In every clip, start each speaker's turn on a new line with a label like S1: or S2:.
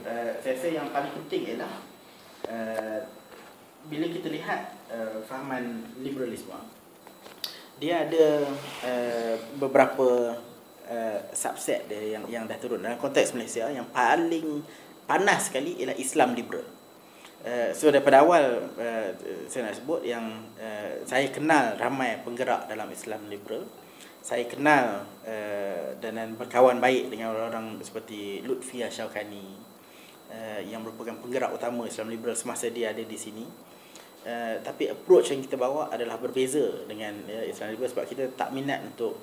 S1: saya rasa yang paling penting ialah bila kita lihat fahaman liberalisme, dia ada beberapa subset dia yang dah turun. Dalam konteks Malaysia, yang paling panas sekali ialah Islam liberal. So daripada awal saya nak sebut yang saya kenal ramai penggerak dalam Islam liberal. Saya kenal dan berkawan baik dengan orang-orang seperti Lutfi Asyaukani, yang merupakan penggerak utama Islam liberal semasa dia ada di sini. Tapi approach yang kita bawa adalah berbeza dengan Islam liberal, sebab kita tak minat untuk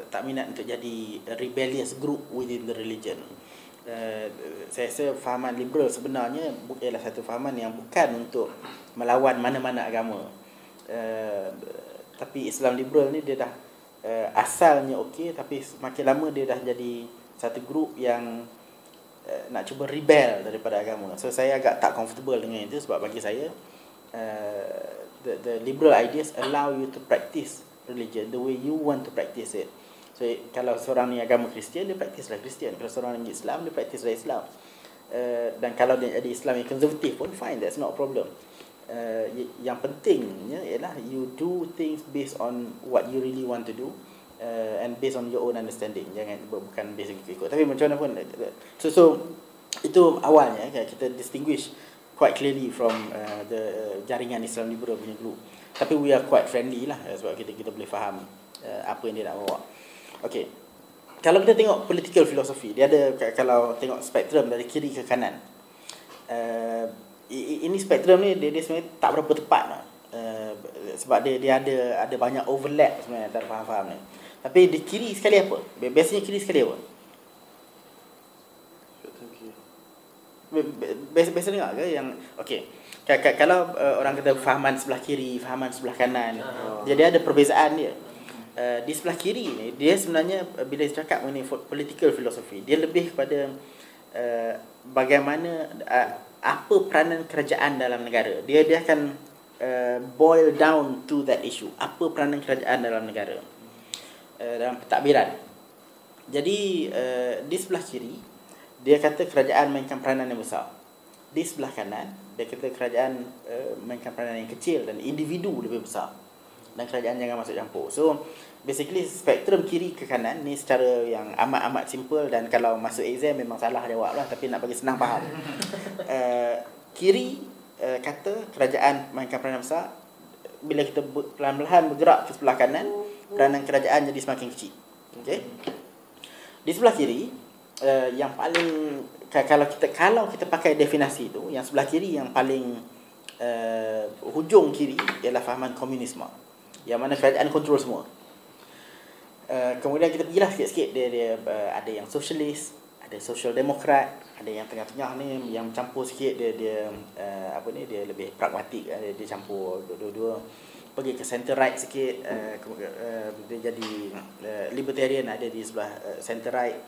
S1: tak minat untuk jadi a rebellious group within the religion. Saya rasa fahaman liberal sebenarnya ialah satu fahaman yang bukan untuk melawan mana-mana agama. Tapi Islam liberal ni dia dah asalnya okey, tapi makin lama dia dah jadi satu grup yang nak cuba rebel daripada agama. So saya agak tak comfortable dengan itu, sebab bagi saya the liberal ideas allow you to practice religion the way you want to practice it. So kalau seorang ni agama Kristian, dia praktislah Kristian. Kalau seorang ni Islam, dia praktislah Islam. Dan kalau dia jadi Islam yang konservatif pun fine, that's not a problem. Yang pentingnya ialah you do things based on what you really want to do, and based on your own understanding. Jangan bukan based ikut. Tapi macam mana pun, so itu awalnya kita distinguish quite clearly from the jaringan Islam liberal punya group. Tapi we are quite friendly lah, sebab kita boleh faham apa yang dia nak bawa. Okay, kalau kita tengok political philosophy, dia ada, kalau tengok spektrum dari kiri ke kanan, ini spektrum ni dia sebenarnya tak berapa tepat lah. Sebab dia ada banyak overlap sebenarnya antara faham-faham ni. Tapi di kiri sekali apa? Biasanya kiri sekali apa? Biasa dengar ke yang okey. Kalau orang kata fahaman sebelah kiri, fahaman sebelah kanan, jadi ada perbezaan dia. Di sebelah kiri ni, dia sebenarnya bila cakap mengenai political philosophy, dia lebih kepada bagaimana apa peranan kerajaan dalam negara. Dia akan boil down to that issue. Apa peranan kerajaan dalam negara dalam pentadbiran. Jadi di sebelah kiri dia kata kerajaan mainkan peranan yang besar. Di sebelah kanan dia kata kerajaan mainkan peranan yang kecil dan individu lebih besar, dan kerajaan jangan masuk campur. So basically spektrum kiri ke kanan ni secara yang amat-amat simple, dan kalau masuk exam memang salah jawab lah, tapi nak bagi senang faham. Kiri kata kerajaan mainkan peranan besar. Bila kita perlahan-lahan bergerak ke sebelah kanan, peranan kerajaan jadi semakin kecil. Okay? Di sebelah kiri yang paling, kalau kita pakai definisi itu, yang sebelah kiri yang paling hujung kiri ialah fahaman komunisme, yang mana kerajaan kontrol semua. Kemudian kita pergilah sikit-sikit, dia ada yang sosialis, ada social demokrat, ada yang tengah-tengah ni yang campur sikit, dia dia lebih pragmatik, dia campur dua-dua. Pergi ke center right sikit, dia jadi libertarian, ada di sebelah center right.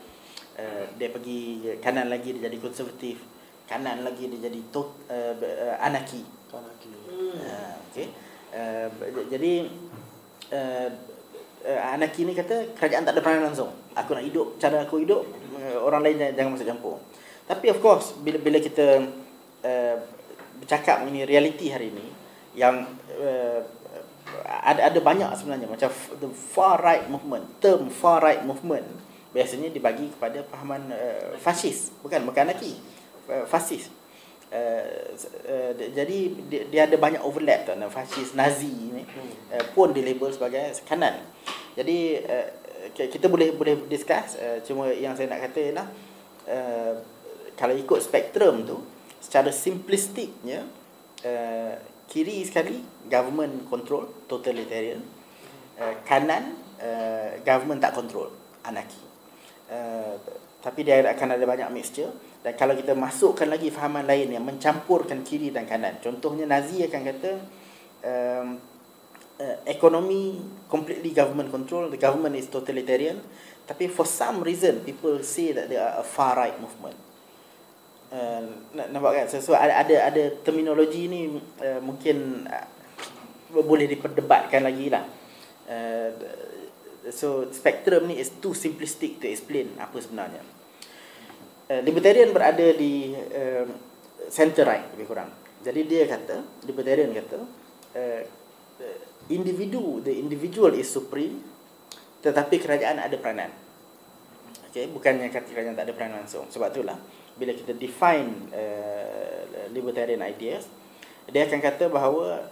S1: Dia pergi kanan lagi, dia jadi konservatif. Kanan lagi dia jadi anarki. Okay. Jadi anarki ni kata kerajaan tak ada peranan langsung. Aku nak hidup cara aku hidup, orang lain jangan masuk campur. Tapi of course bila kita bercakap mengenai realiti hari ini, yang ada banyak sebenarnya, macam the far right movement, term far right movement biasanya dibagi kepada fahaman fasis, bukan anarki, fasis. Jadi dia ada banyak overlap tu. Fasis, Nazi ni pun dilabel sebagai kanan. Jadi kita boleh discuss, cuma yang saya nak kata ialah kalau ikut spektrum tu secara simplistiknya, kiri sekali government control, totalitarian. Kanan government tak control, anarki. Tapi dia akan ada banyak mixture. Dan kalau kita masukkan lagi fahaman lain yang mencampurkan kiri dan kanan, contohnya Nazi akan kata ekonomi completely government control, the government is totalitarian. Tapi for some reason people say that they are a far right movement. Nampak kan? So ada terminologi ni mungkin boleh diperdebatkan lagi lah. So spektrum ni is too simplistic to explain apa sebenarnya. libertarian berada di center right lebih kurang. Jadi dia kata, libertarian kata, the individual is supreme, tetapi kerajaan ada peranan. Okay, bukannya kata kerajaan tak ada peranan langsung. Sebab itulah bila kita define libertarian ideas, dia akan kata bahawa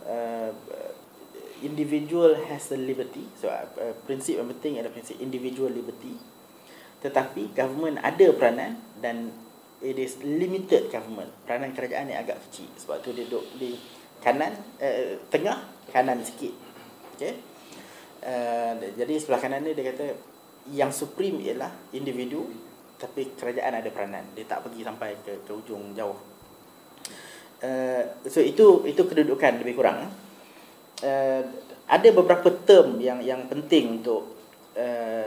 S1: individual has the liberty. So prinsip yang penting adalah prinsip individual liberty. Tetapi government ada peranan dan it is limited government. Peranan kerajaan ni agak kecil. Sebab tu dia duduk di kanan, tengah, kanan sikit. Okay? Jadi sebelah kanan ni dia kata yang supreme ialah individu, tapi kerajaan ada peranan. Dia tak pergi sampai ke ujung jauh. So itu kedudukan lebih kurang. Ada beberapa term yang penting untuk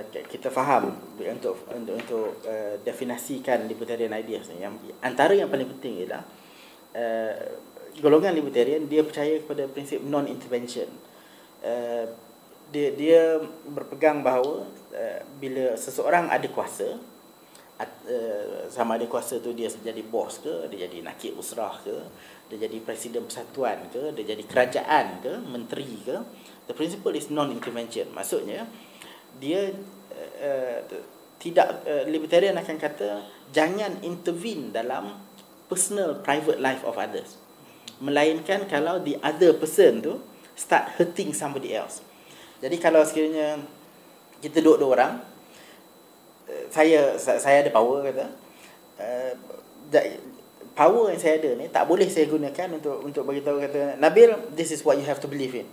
S1: kita faham untuk definisikan libertarian ideas ni. Antara yang paling penting ialah golongan libertarian dia percaya kepada prinsip non-intervention. Dia berpegang bahawa bila seseorang ada kuasa, sama ada kuasa tu dia jadi bos ke, dia jadi nakib usrah ke, dia jadi presiden persatuan ke, dia jadi kerajaan ke, menteri ke, the principle is non-intervention. Maksudnya dia tidak, libertarian akan kata jangan intervene dalam personal private life of others, melainkan kalau the other person tu start hurting somebody else. Jadi kalau sekiranya kita duduk dua orang, saya ada power kata, power yang saya ada ni tak boleh saya gunakan untuk bagi tahu kata, Nabil, this is what you have to believe in.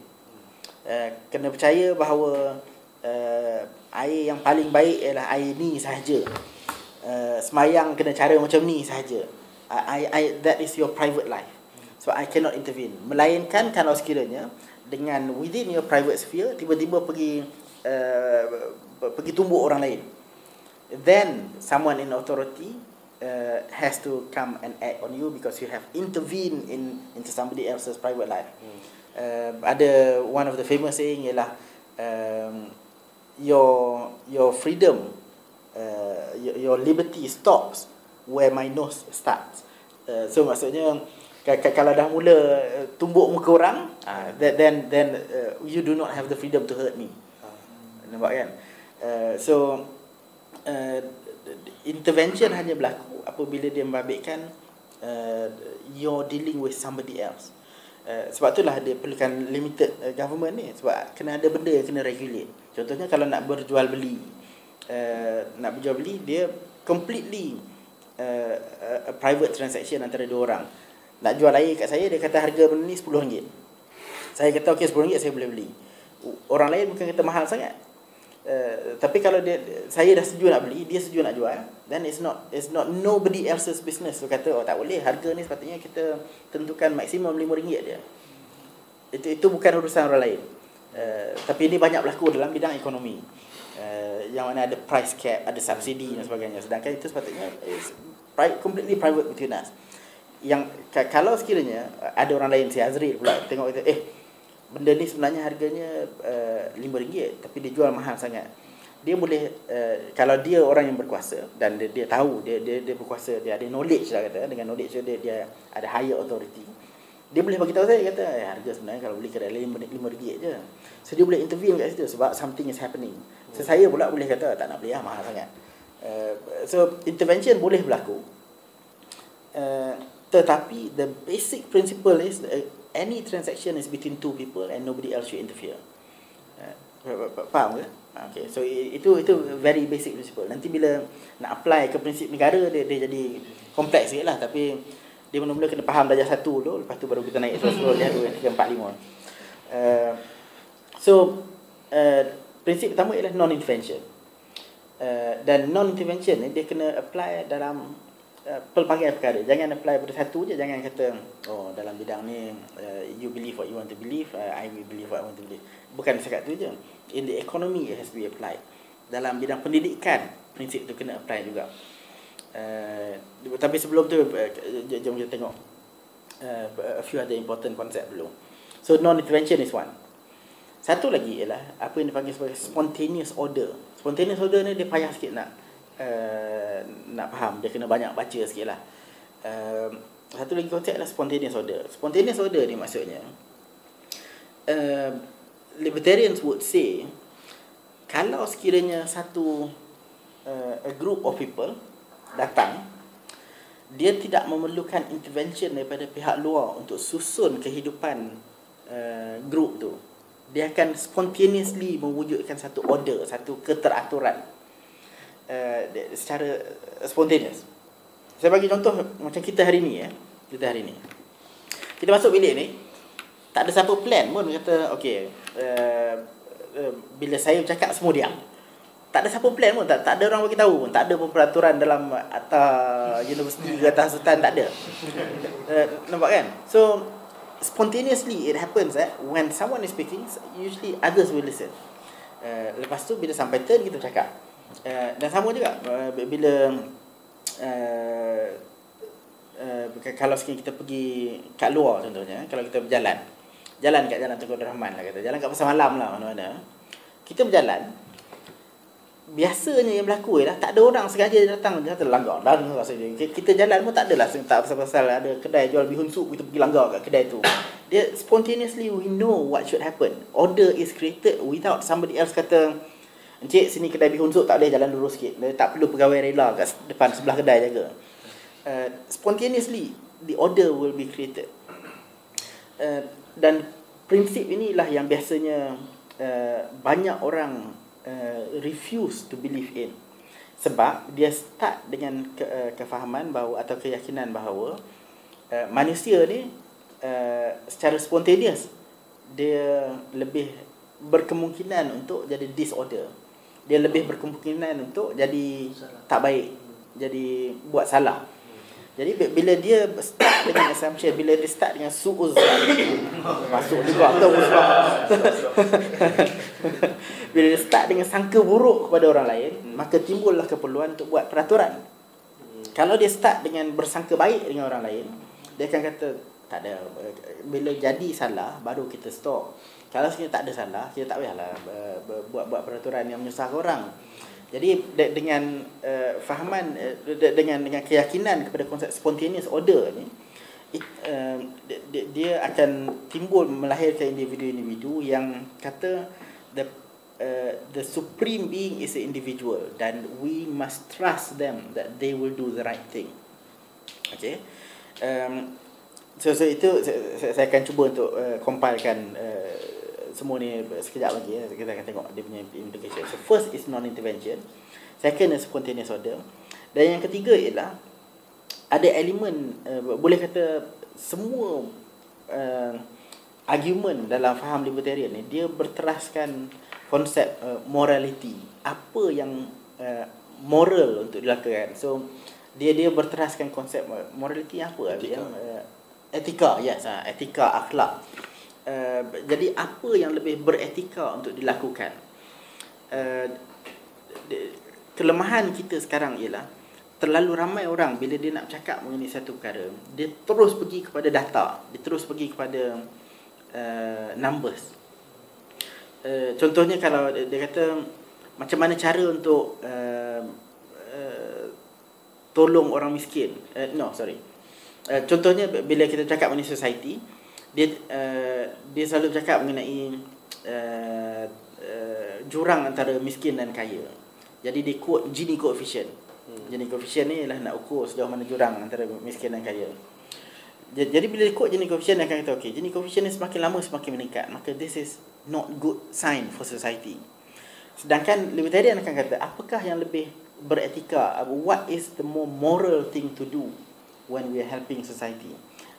S1: Kena percaya bahawa air yang paling baik ialah air ni sahaja. Semayang kena cara macam ni sahaja. That is your private life. So I cannot intervene. Melainkan kalau sekiranya dengan within your private sphere tiba-tiba pergi tumbuk orang lain, then someone in authority has to come and act on you because you have intervened into somebody else's private life. Ada one of the famous saying ialah your freedom, your liberty stops where my nose starts. So maksudnya kalau dah mula tumbuk muka orang, then you do not have the freedom to hurt me. Nampak kan? So intervention hanya berlaku apabila dia membabitkan you're dealing with somebody else. Sebab itulah dia perlukan limited government ni, sebab kena ada benda yang kena regulate. Contohnya kalau nak berjual beli, dia completely a private transaction antara dua orang. Nak jual air kat saya, dia kata harga benda ni RM10. Saya kata okey, RM10 saya boleh beli. Orang lain mungkin kata mahal sangat. Tapi kalau saya dah setuju nak beli, dia setuju nak jual, then it's not nobody else's business. So kata, oh tak boleh, harga ni sepatutnya kita tentukan maksimum RM5 dia. Itu bukan urusan orang lain. Tapi ini banyak berlaku dalam bidang ekonomi, yang mana ada price cap, ada subsidi dan sebagainya. Sedangkan itu sepatutnya is completely private between us. Yang kalau sekiranya ada orang lain, si Azril pula tengok kata, benda ni sebenarnya harganya RM5, tapi dia jual mahal sangat. Dia boleh, kalau dia orang yang berkuasa dan dia tahu dia berkuasa, dia ada knowledge lah kata, dengan knowledge dia ada higher authority, dia boleh bagi tahu saya kata harga sebenarnya kalau beli kedai lain RM5 je. So dia boleh intervene kat situ sebab something is happening. So saya pula boleh kata tak nak beli mahal sangat. So intervention boleh berlaku, tetapi the basic principle is any transaction is between two people and nobody else should interfere. Faham ke? Okay, so itu very basic principle. Nanti bila nak apply ke prinsip negara, dia jadi kompleks sikit lah. Tapi dia mula-mula kena faham darjah 1 dulu, lepas tu baru kita naik terus-terus dia 2, 3, 4, 5. So prinsip pertama ialah non-intervention. Dan non-intervention ni dia kena apply dalam pelbagai perkara. Jangan apply pada satu je. Jangan kata, oh dalam bidang ni you believe what you want to believe, I will believe what I want to believe. Bukan sekat tu je. In the economy it has to be applied. Dalam bidang pendidikan prinsip tu kena apply juga. Tapi sebelum tu jom kita tengok a few other important concept dulu. So non-intervention is one. Satu lagi ialah apa yang dipanggil sebagai spontaneous order. Spontaneous order ni dia payah sikit nak nak faham, dia kena banyak baca sikit lah. Satu lagi konsep adalah spontaneous order. Spontaneous order ni maksudnya, libertarians would say, kalau sekiranya satu a group of people datang, dia tidak memerlukan intervention daripada pihak luar untuk susun kehidupan group tu. Dia akan spontaneously mewujudkan satu order, satu keteraturan secara spontaneous. Saya bagi contoh macam kita hari ni ya. Kita masuk bilik ni, tak ada siapa plan pun kata okey, bila saya bercakap semua diam. Tak ada siapa plan pun, tak ada orang bagi tahu pun, tak ada pun peraturan dalam atas universiti ke atas sultan, tak ada. Nampak kan? So spontaneously it happens when someone is speaking, usually others will listen. Lepas tu bila sampai turn kita bercakap. Dan sama juga bila kalau sekali kita pergi kat luar contohnya, kalau kita berjalan kat jalan Tengku Abdul Rahman lah kata, jalan kat pasar malam lah mana-mana, kita berjalan, biasanya yang berlaku ialah tak ada orang sengaja datang langgar dan kita jalan pun tak adalah tak pasal ada kedai jual bihun sup kita pergi langgar kat kedai tu. Dia spontaneously we know what should happen. Order is created without somebody else kata, encik sini kedai bihun sup tak boleh, jalan lurus sikit. Dia tak perlu pegawai rela kat depan sebelah kedai jaga. Spontaneously the order will be created. Dan prinsip inilah yang biasanya banyak orang refuse to believe in, sebab dia start dengan kefahaman bahawa atau keyakinan bahawa manusia ni secara spontaneous dia lebih berkemungkinan untuk jadi disorder, dia lebih berkemungkinan untuk jadi tak baik, jadi buat salah. Jadi bila dia start dengan assumption, bila dia start dengan su'uzan, masuk juga atau bila dia start dengan sangka buruk kepada orang lain, maka timbullah keperluan untuk buat peraturan. Kalau dia start dengan bersangka baik dengan orang lain, dia akan kata tak ada, bila jadi salah baru kita stop. Kalau sebenarnya tak ada salah, kita tak payahlah buat peraturan yang menyusahkan orang. Jadi dengan fahaman, dengan keyakinan kepada konsep spontaneous order ni, dia akan timbul melahirkan individu-individu yang kata the supreme being is an individual dan we must trust them that they will do the right thing. Okay. So itu saya akan cuba untuk compilekan semua ni sekejap lagi kita akan tengok dia punya implication. So first is non-intervention, second is spontaneous order, dan yang ketiga ialah ada elemen boleh kata semua argument dalam faham libertarian ni dia berteraskan konsep morality, apa yang moral untuk dilakukan. So dia berteraskan konsep morality apa yang etika, yes, etika, akhlak. Jadi apa yang lebih beretika untuk dilakukan. Kelemahan kita sekarang ialah terlalu ramai orang bila dia nak cakap mengenai satu perkara, dia terus pergi kepada data, dia terus pergi kepada numbers. Contohnya kalau dia kata macam mana cara untuk tolong orang miskin, contohnya bila kita cakap mengenai society, dia selalu bercakap mengenai jurang antara miskin dan kaya. Jadi dia quote Gini coefficient. Gini coefficient ni ialah nak ukur sejauh mana jurang antara miskin dan kaya. Jadi bila dia quote Gini coefficient, dia akan kata okey, Gini coefficient ni semakin lama semakin meningkat, maka this is not good sign for society. Sedangkan libertarian akan kata apakah yang lebih beretika, what is the more moral thing to do when we are helping society.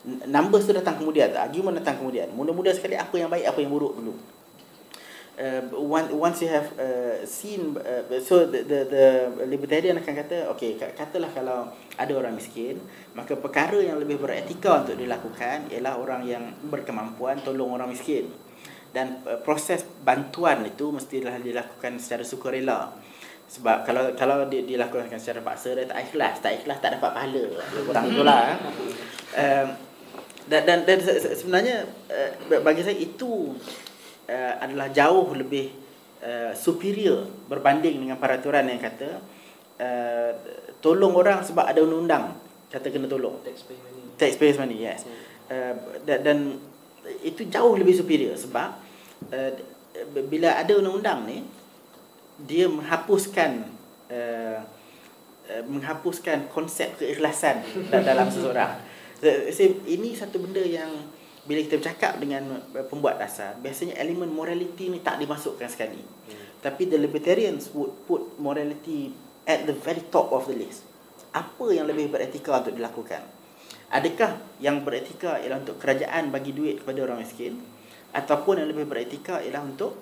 S1: Numbers tu datang kemudian, argument datang kemudian. Mula-mula sekali apa yang baik, apa yang buruk dulu. Once you have seen, so the libertarian akan kata, okay, katalah kalau ada orang miskin, maka perkara yang lebih beretika untuk dilakukan ialah orang yang berkemampuan tolong orang miskin. Dan proses bantuan itu mestilah dilakukan secara sukarela. Sebab kalau dilakukan secara paksa, dia tak ikhlas tak dapat pahala. Kurang itulah. Dan sebenarnya bagi saya itu adalah jauh lebih superior berbanding dengan peraturan yang kata tolong orang sebab ada undang-undang kata kena tolong. Taxpayers money, yes. Dan itu jauh lebih superior sebab bila ada undang-undang ni, dia menghapuskan konsep keikhlasan dalam seseorang. Ini satu benda yang bila kita bercakap dengan pembuat dasar, biasanya elemen morality ni tak dimasukkan sekali. Tapi the libertarians would put morality at the very top of the list. Apa yang lebih beretika untuk dilakukan? Adakah yang beretika ialah untuk kerajaan bagi duit kepada orang miskin, ataupun yang lebih beretika ialah untuk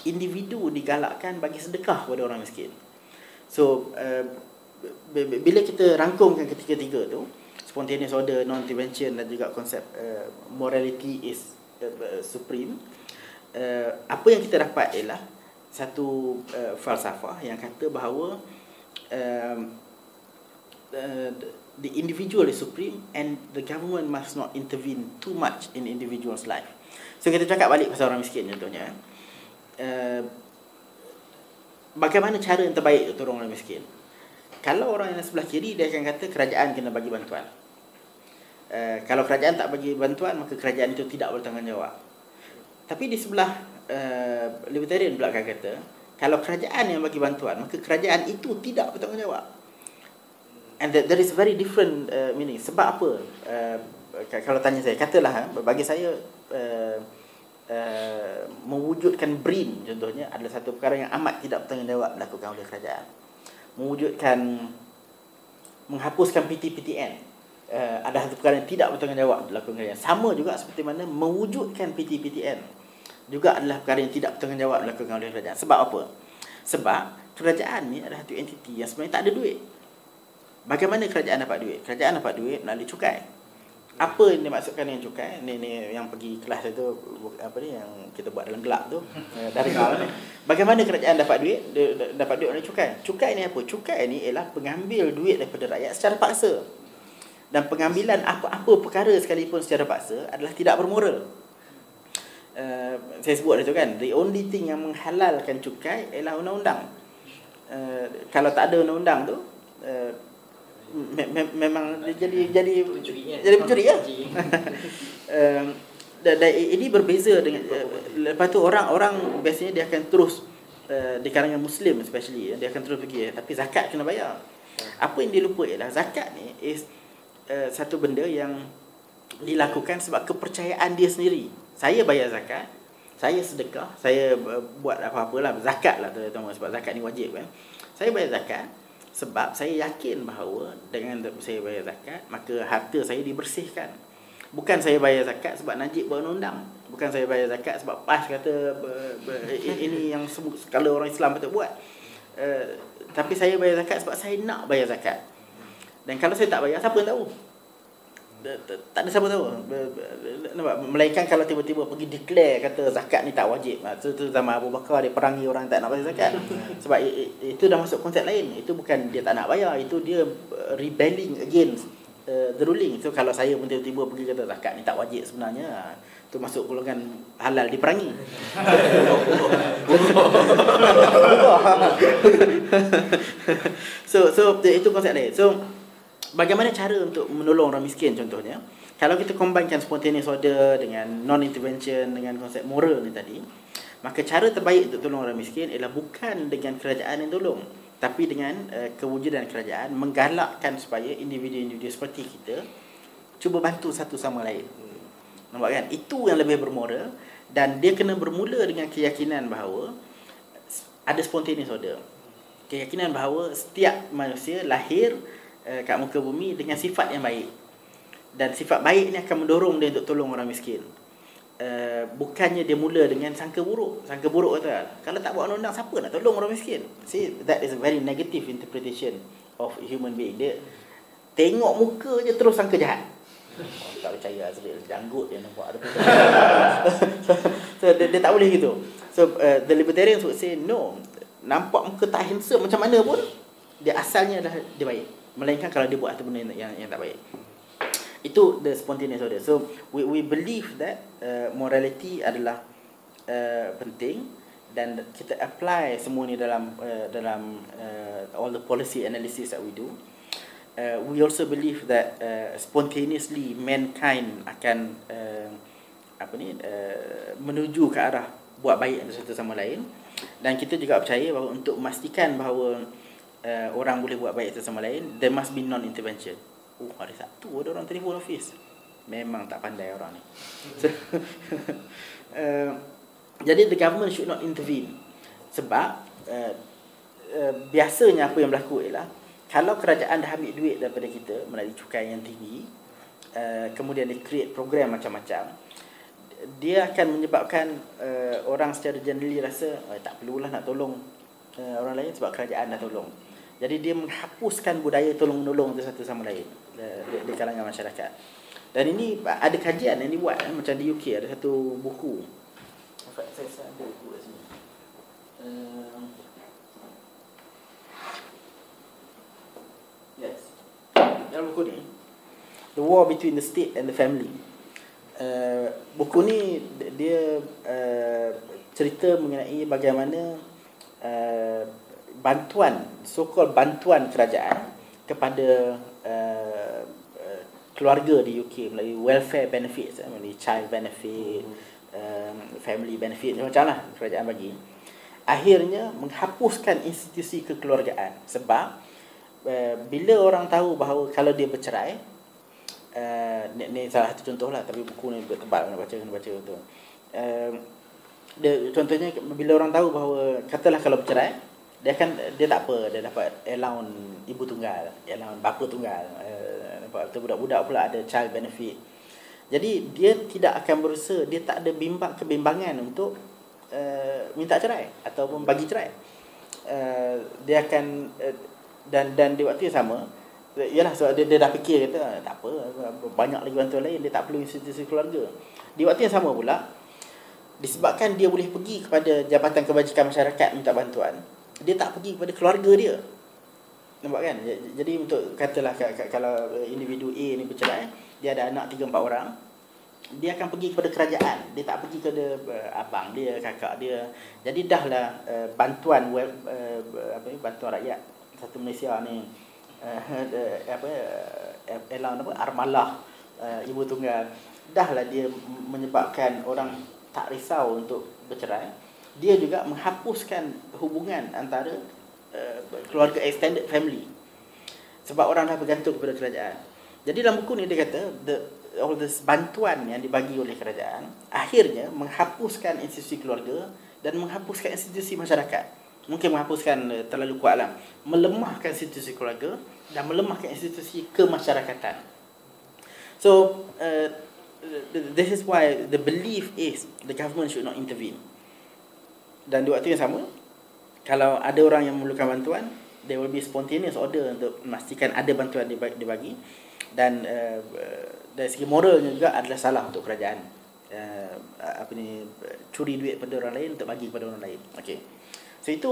S1: individu digalakkan bagi sedekah kepada orang miskin? So bila kita rangkumkan ketiga-tiga tu, spontaneous order, non-intervention dan juga konsep morality is supreme, apa yang kita dapat ialah satu falsafah yang kata bahawa the individual is supreme and the government must not intervene too much in individual's life. So kita cakap balik pasal orang miskin contohnya, bagaimana cara yang terbaik untuk tolong orang miskin? Kalau orang yang sebelah kiri, dia akan kata kerajaan kena bagi bantuan. Kalau kerajaan tak bagi bantuan, maka kerajaan itu tidak bertanggungjawab. Tapi di sebelah libertarian pula akan kata, kalau kerajaan yang bagi bantuan, maka kerajaan itu tidak bertanggungjawab. And there is very different meaning. Sebab apa? Kalau tanya saya, katalah bagi saya mewujudkan BRIM contohnya adalah satu perkara yang amat tidak bertanggungjawab dilakukan oleh kerajaan. Menghapuskan PT-PTN adalah satu perkara yang tidak bertanggungjawab dilakukan kerajaan. Sama juga seperti mana mewujudkan PT-PTN juga adalah perkara yang tidak bertanggungjawab dilakukan oleh kerajaan. Sebab apa? Sebab kerajaan ni adalah satu entiti yang sebenarnya tak ada duit. Bagaimana kerajaan dapat duit? Kerajaan dapat duit melalui cukai. Apa yang dimaksudkan dengan cukai? Ni yang pergi kelas itu, apa ni yang kita buat dalam gelap tu, dari awal ni. Bagaimana kerajaan dapat duit? Dapat duit melalui cukai. Cukai ni apa? Cukai ni ialah pengambil duit daripada rakyat secara paksa. Dan pengambilan apa-apa perkara sekalipun secara paksa adalah tidak bermoral. Saya sebut itu kan, the only thing yang menghalalkan cukai ialah undang-undang. Kalau tak ada undang-undang tu, memang jadi pencuri ya. Dan ini berbeza dengan lepas tu orang biasanya dia akan terus di kalangan Muslim especially, dia akan terus pergi, tapi zakat kena bayar. Apa yang dia lupa ialah zakat ni is satu benda yang dilakukan sebab kepercayaan dia sendiri. Saya bayar zakat, saya sedekah, saya buat apa-apalah, zakat lah terutama sebab zakat ni wajib kan. Saya bayar zakat sebab saya yakin bahawa dengan saya bayar zakat, maka harta saya dibersihkan. Bukan saya bayar zakat sebab Najib buat undang. Bukan saya bayar zakat sebab PAS kata ini yang sekala orang Islam patut buat. Tapi saya bayar zakat sebab saya nak bayar zakat. Dan kalau saya tak bayar, siapa yang tahu? Tak ada siapa tahu. Melainkan kalau tiba-tiba pergi declare kata zakat ni tak wajib. Itu zaman Abu Bakar dia perangi orang tak nak bayar zakat. Sebab itu dah masuk konsep lain. Itu bukan dia tak nak bayar, itu dia rebelling against the ruling. So kalau saya pun tiba-tiba pergi kata zakat ni tak wajib sebenarnya, itu masuk golongan halal diperangi. So itu konsep lain. So bagaimana cara untuk menolong orang miskin contohnya? Kalau kita combinekan spontaneous order dengan non-intervention dengan konsep moral ni tadi, maka cara terbaik untuk tolong orang miskin ialah bukan dengan kerajaan yang tolong, tapi dengan kewujudan kerajaan menggalakkan supaya individu-individu seperti kita cuba bantu satu sama lain. Nampak kan? Itu yang lebih bermoral, dan dia kena bermula dengan keyakinan bahawa ada spontaneous order. Keyakinan bahawa setiap manusia lahir kat muka bumi dengan sifat yang baik, dan sifat baik ni akan mendorong dia untuk tolong orang miskin. Bukannya dia mula dengan sangka buruk. Sangka buruk kata, kalau tak buat undang-undang, siapa nak tolong orang miskin? See, that is a very negative interpretation of human being. Dia tengok muka je terus sangka jahat. Tak percaya Azril, janggut dia nampak ada. So dia tak boleh gitu. So the libertarians would say no, nampak muka tak handsome macam mana pun, dia asalnya dah dia baik. Melainkan kalau dia buat benda yang tak baik. Itu the spontaneous order. So we believe that morality adalah penting, dan kita apply semua ni dalam all the policy analysis that we do. We also believe that spontaneously mankind akan menuju ke arah buat baik satu sama lain, dan kita juga percaya bahawa untuk memastikan bahawa orang boleh buat baik satu sama lain, there must be non-intervention. Hari Sabtu ada orang telefon office. Memang tak pandai orang ni. So, jadi the government should not intervene. Sebab biasanya apa yang berlaku ialah kalau kerajaan dah ambil duit daripada kita melalui cukai yang tinggi, kemudian dia create program macam-macam, dia akan menyebabkan orang secara generally rasa tak perlulah nak tolong orang lain sebab kerajaan dah tolong. Jadi dia menghapuskan budaya tolong-menolong satu sama lain di kalangan masyarakat. Dan ini ada kajian yang dibuat macam di UK ada satu buku. In fact, saya ada buku kat sini. Yes. Dalam buku ni, The War Between the State and the Family. Buku ni dia cerita mengenai bagaimana bantuan, so-called bantuan kerajaan kepada keluarga di UK melalui welfare benefits, melalui child benefit, family benefit, macam lah kerajaan bagi, akhirnya menghapuskan institusi kekeluargaan. Sebab bila orang tahu bahawa kalau dia bercerai, ni salah satu contoh lah, tapi buku ni tebal, kena baca tu. Contohnya bila orang tahu bahawa katalah kalau bercerai, dia tak apa, dia dapat allowance ibu tunggal, allowance bapa tunggal, budak-budak pula ada child benefit. Jadi dia tidak akan berusaha, dia tak ada kebimbangan untuk minta cerai ataupun bagi cerai. Dia akan dan di waktu yang sama, yalah, sebab dia dah fikir, kata tak apa, banyak lagi bantuan lain, dia tak perlu institusi keluarga. Di waktu yang sama pula, disebabkan dia boleh pergi kepada Jabatan Kebajikan Masyarakat minta bantuan, dia tak pergi kepada keluarga dia. Nampak kan? Jadi untuk katalah kalau individu A ni bercerai, dia ada anak 3-4 orang, dia akan pergi kepada kerajaan, dia tak pergi kepada abang dia, kakak dia. Jadi dahlah bantuan bantuan rakyat satu Malaysia ni, armalah ibu tunggal, dahlah dia menyebabkan orang tak risau untuk bercerai. Dia juga menghapuskan hubungan antara keluarga extended family, sebab orang dah bergantung kepada kerajaan. Jadi dalam buku ni dia kata all this bantuan yang dibagi oleh kerajaan akhirnya menghapuskan institusi keluarga dan menghapuskan institusi masyarakat. Mungkin menghapuskan terlalu kuat lah, melemahkan institusi keluarga dan melemahkan institusi kemasyarakatan. So this is why the belief is the government should not intervene. Dan di waktu yang sama, kalau ada orang yang memerlukan bantuan, there will be spontaneous order untuk memastikan ada bantuan dibagi. Dan dari segi moralnya juga adalah salah untuk kerajaan curi duit pada orang lain untuk bagi kepada orang lain. Okay. So itu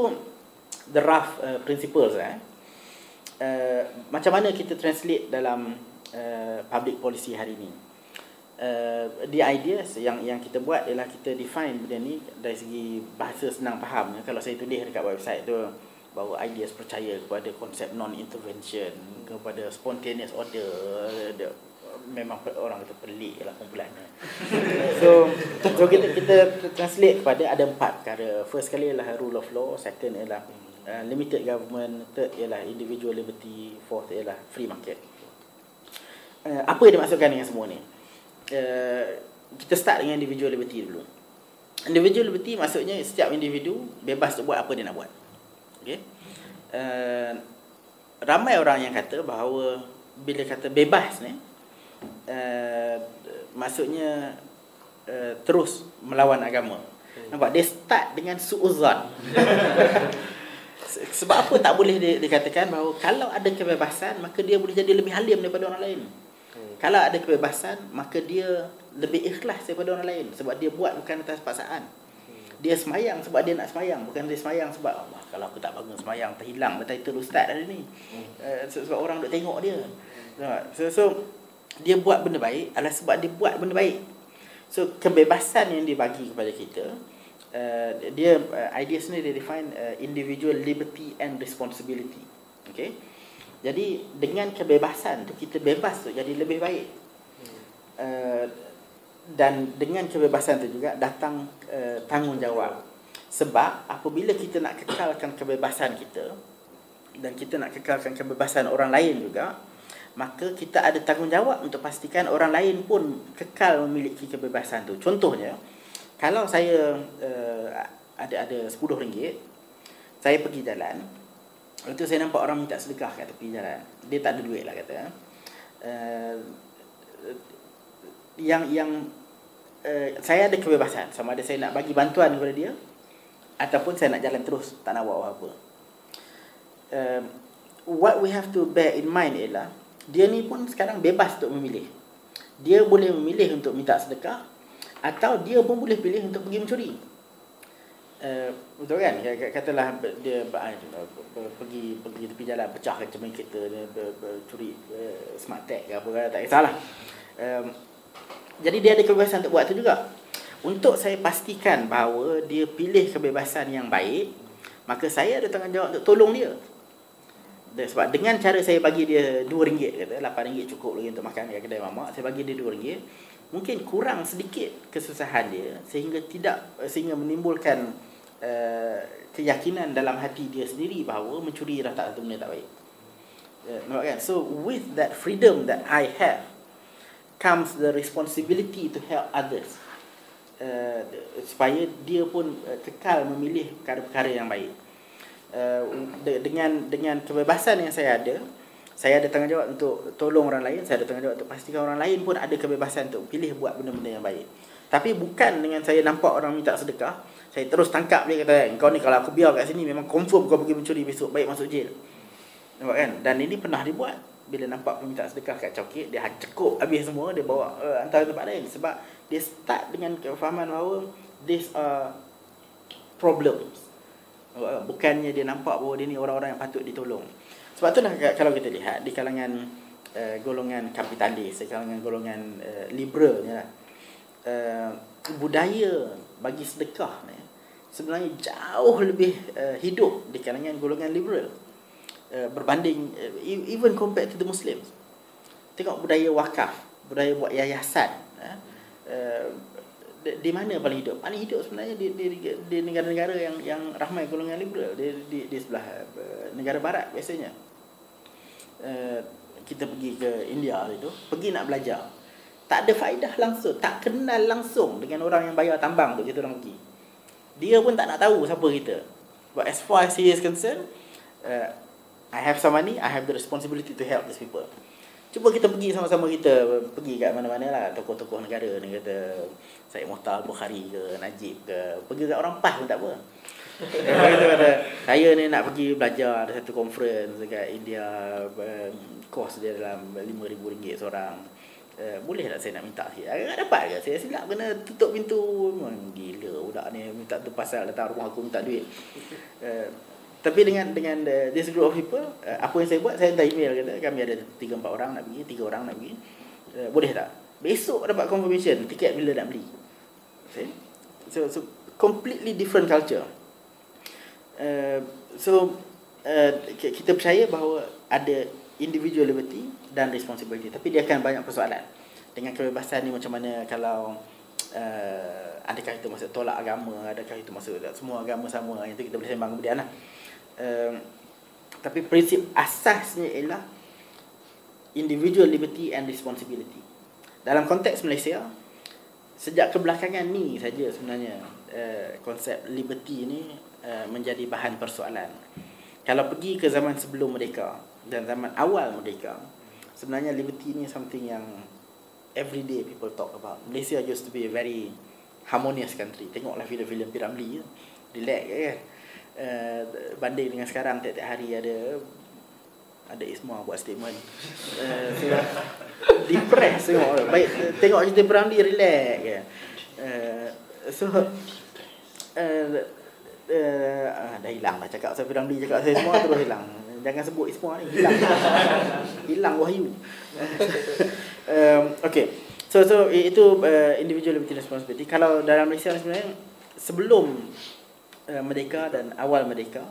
S1: the rough principles. Macam mana kita translate dalam public policy hari ini? The ideas yang kita buat ialah kita define benda ni dari segi bahasa senang faham. Kalau saya tulis dekat website tu, bahawa ideas percaya kepada konsep non-intervention, kepada spontaneous order, memang orang kata pelik lah kumpulannya. So kita translate kepada ada 4 perkara. First kali ialah rule of law, second ialah limited government, third ialah individual liberty, fourth ialah free market. Apa yang dimaksudkan dengan semua ni? Kita start dengan individual liberty dulu. Individual liberty maksudnya setiap individu bebas untuk buat apa dia nak buat. Okay? Ramai orang yang kata bahawa bila kata bebas ni, maksudnya terus melawan agama. Nampak? Dia start dengan su'uzan. Sebab apa tak boleh dikatakan bahawa kalau ada kebebasan, maka dia boleh jadi lebih halim daripada orang lain. Kalau ada kebebasan, maka dia lebih ikhlas daripada orang lain, sebab dia buat bukan atas paksaan. Dia semayang sebab dia nak semayang, bukan dia semayang sebab Allah, kalau aku tak bangun semayang terhilang title ustaz hari ni. Sebab orang duk tengok dia. So dia buat benda baik adalah sebab dia buat benda baik. So kebebasan yang dibagi kepada kita dia ideas ni dia define individual liberty and responsibility. Okay. Jadi dengan kebebasan tu kita bebas tu jadi lebih baik. Dan dengan kebebasan tu juga datang tanggungjawab. Sebab apabila kita nak kekalkan kebebasan kita dan kita nak kekalkan kebebasan orang lain juga, maka kita ada tanggungjawab untuk pastikan orang lain pun kekal memiliki kebebasan tu. Contohnya, kalau saya ada RM10, saya pergi jalan, lepas tu saya nampak orang minta sedekah kat tepi jalan. Dia tak ada duit lah kata. Saya ada kebebasan sama ada saya nak bagi bantuan kepada dia ataupun saya nak jalan terus, tak nak buat apa-apa. What we have to bear in mind ialah dia ni pun sekarang bebas untuk memilih. Dia boleh memilih untuk minta sedekah atau dia pun boleh pilih untuk pergi mencuri. Betul kan? Katalah dia pergi tepi jalan, pecahkan cermin kereta, dia curi smart tag ke apa, tak kisahlah. Jadi dia ada kebebasan untuk buat tu juga. Untuk saya pastikan bahawa dia pilih kebebasan yang baik, maka saya ada tanggungjawab untuk tolong dia. Sebab dengan cara saya bagi dia RM2 kata, RM8 cukup lagi untuk makan kat kedai mamak, saya bagi dia RM2, mungkin kurang sedikit kesusahan dia sehingga menimbulkan keyakinan dalam hati dia sendiri bahawa mencuri dah tak satu benda tak baik. Nampak kan? So with that freedom that I have comes the responsibility to help others, supaya dia pun kekal memilih perkara-perkara yang baik. Dengan kebebasan yang saya ada tanggungjawab untuk tolong orang lain, saya ada tanggungjawab untuk pastikan orang lain pun ada kebebasan untuk pilih buat benda-benda yang baik. Tapi bukan dengan saya nampak orang minta sedekah, saya terus tangkap dia, kata, kau ni kalau aku biar kat sini memang confirm kau pergi mencuri besok, baik masuk jail. Nampak kan? Dan ini pernah dibuat. Bila nampak peminta sedekah kat cokit, dia cekup habis semua, dia bawa hantar ke tempat lain. Sebab dia start dengan kefahaman bahawa these are problems. Bukannya dia nampak bahawa dia ni orang-orang yang patut ditolong. Sebab tu lah kalau kita lihat di kalangan golongan kapitalis, di kalangan golongan liberalnya, budaya bagi sedekah ni sebenarnya jauh lebih hidup di kalangan golongan liberal berbanding even compared to the Muslims. Tengok budaya wakaf, budaya buat yayasan, di mana paling hidup? Paling hidup sebenarnya di negara-negara yang ramai golongan liberal, di sebelah negara barat biasanya. Kita pergi ke India itu, pergi nak belajar, tak ada faedah langsung, tak kenal langsung dengan orang yang bayar tambang untuk kita orang pergi. Dia pun tak nak tahu siapa kita. But as far as he is concerned, I have some money, I have the responsibility to help these people. Cuba kita pergi sama-sama, kita pergi kat mana-mana lah, tokoh-tokoh negara ni, kata Syed Mohtar Bukhari ke, Najib ke, pergi kat orang PAS pun tak apa. Kita kata, saya ni nak pergi belajar, ada satu conference dekat India, kos dia dalam RM5,000 seorang. Boleh tak saya nak minta sikit? Agak dapat ke? Saya silap kena tutup pintu. Gila budak ni minta tu pasal datang rumah aku minta duit. Tapi dengan this group of people, apa yang saya buat, saya hantar email, kata kami ada 3-4 orang nak pergi, 3 orang nak pergi, boleh tak? Besok dapat confirmation tiket bila nak beli. Okay? So completely different culture. Kita percaya bahawa ada individual liberty dan responsibility, tapi dia akan banyak persoalan. Dengan kebebasan ni macam mana kalau adakah itu masuk tolak agama, adakah itu masuk semua agama sama, yang itu kita boleh sembang kemudian lah. Tapi prinsip asasnya ialah individual liberty and responsibility. Dalam konteks Malaysia, sejak kebelakangan ni saja sebenarnya konsep liberty ni menjadi bahan persoalan. Kalau pergi ke zaman sebelum merdeka dan zaman awal merdeka, sebenarnya liberty ni something yang everyday people talk about. Malaysia used to be a very harmonious country. Tengoklah filem-filem P.Ramlee, relax kan. Banding dengan sekarang, tiap-tiap hari ada Isma buat statement. Depressed tengok. Baik tengok cerita P.Ramlee, relax kan. Dah hilang lah cakap saya P.Ramlee, cakap saya semua terus hilang. Jangan sebut Isma ni, hilang. Hilang wahyu. Okay. So itu individual liberty responsibility. Kalau dalam Malaysia sebenarnya sebelum merdeka dan awal merdeka,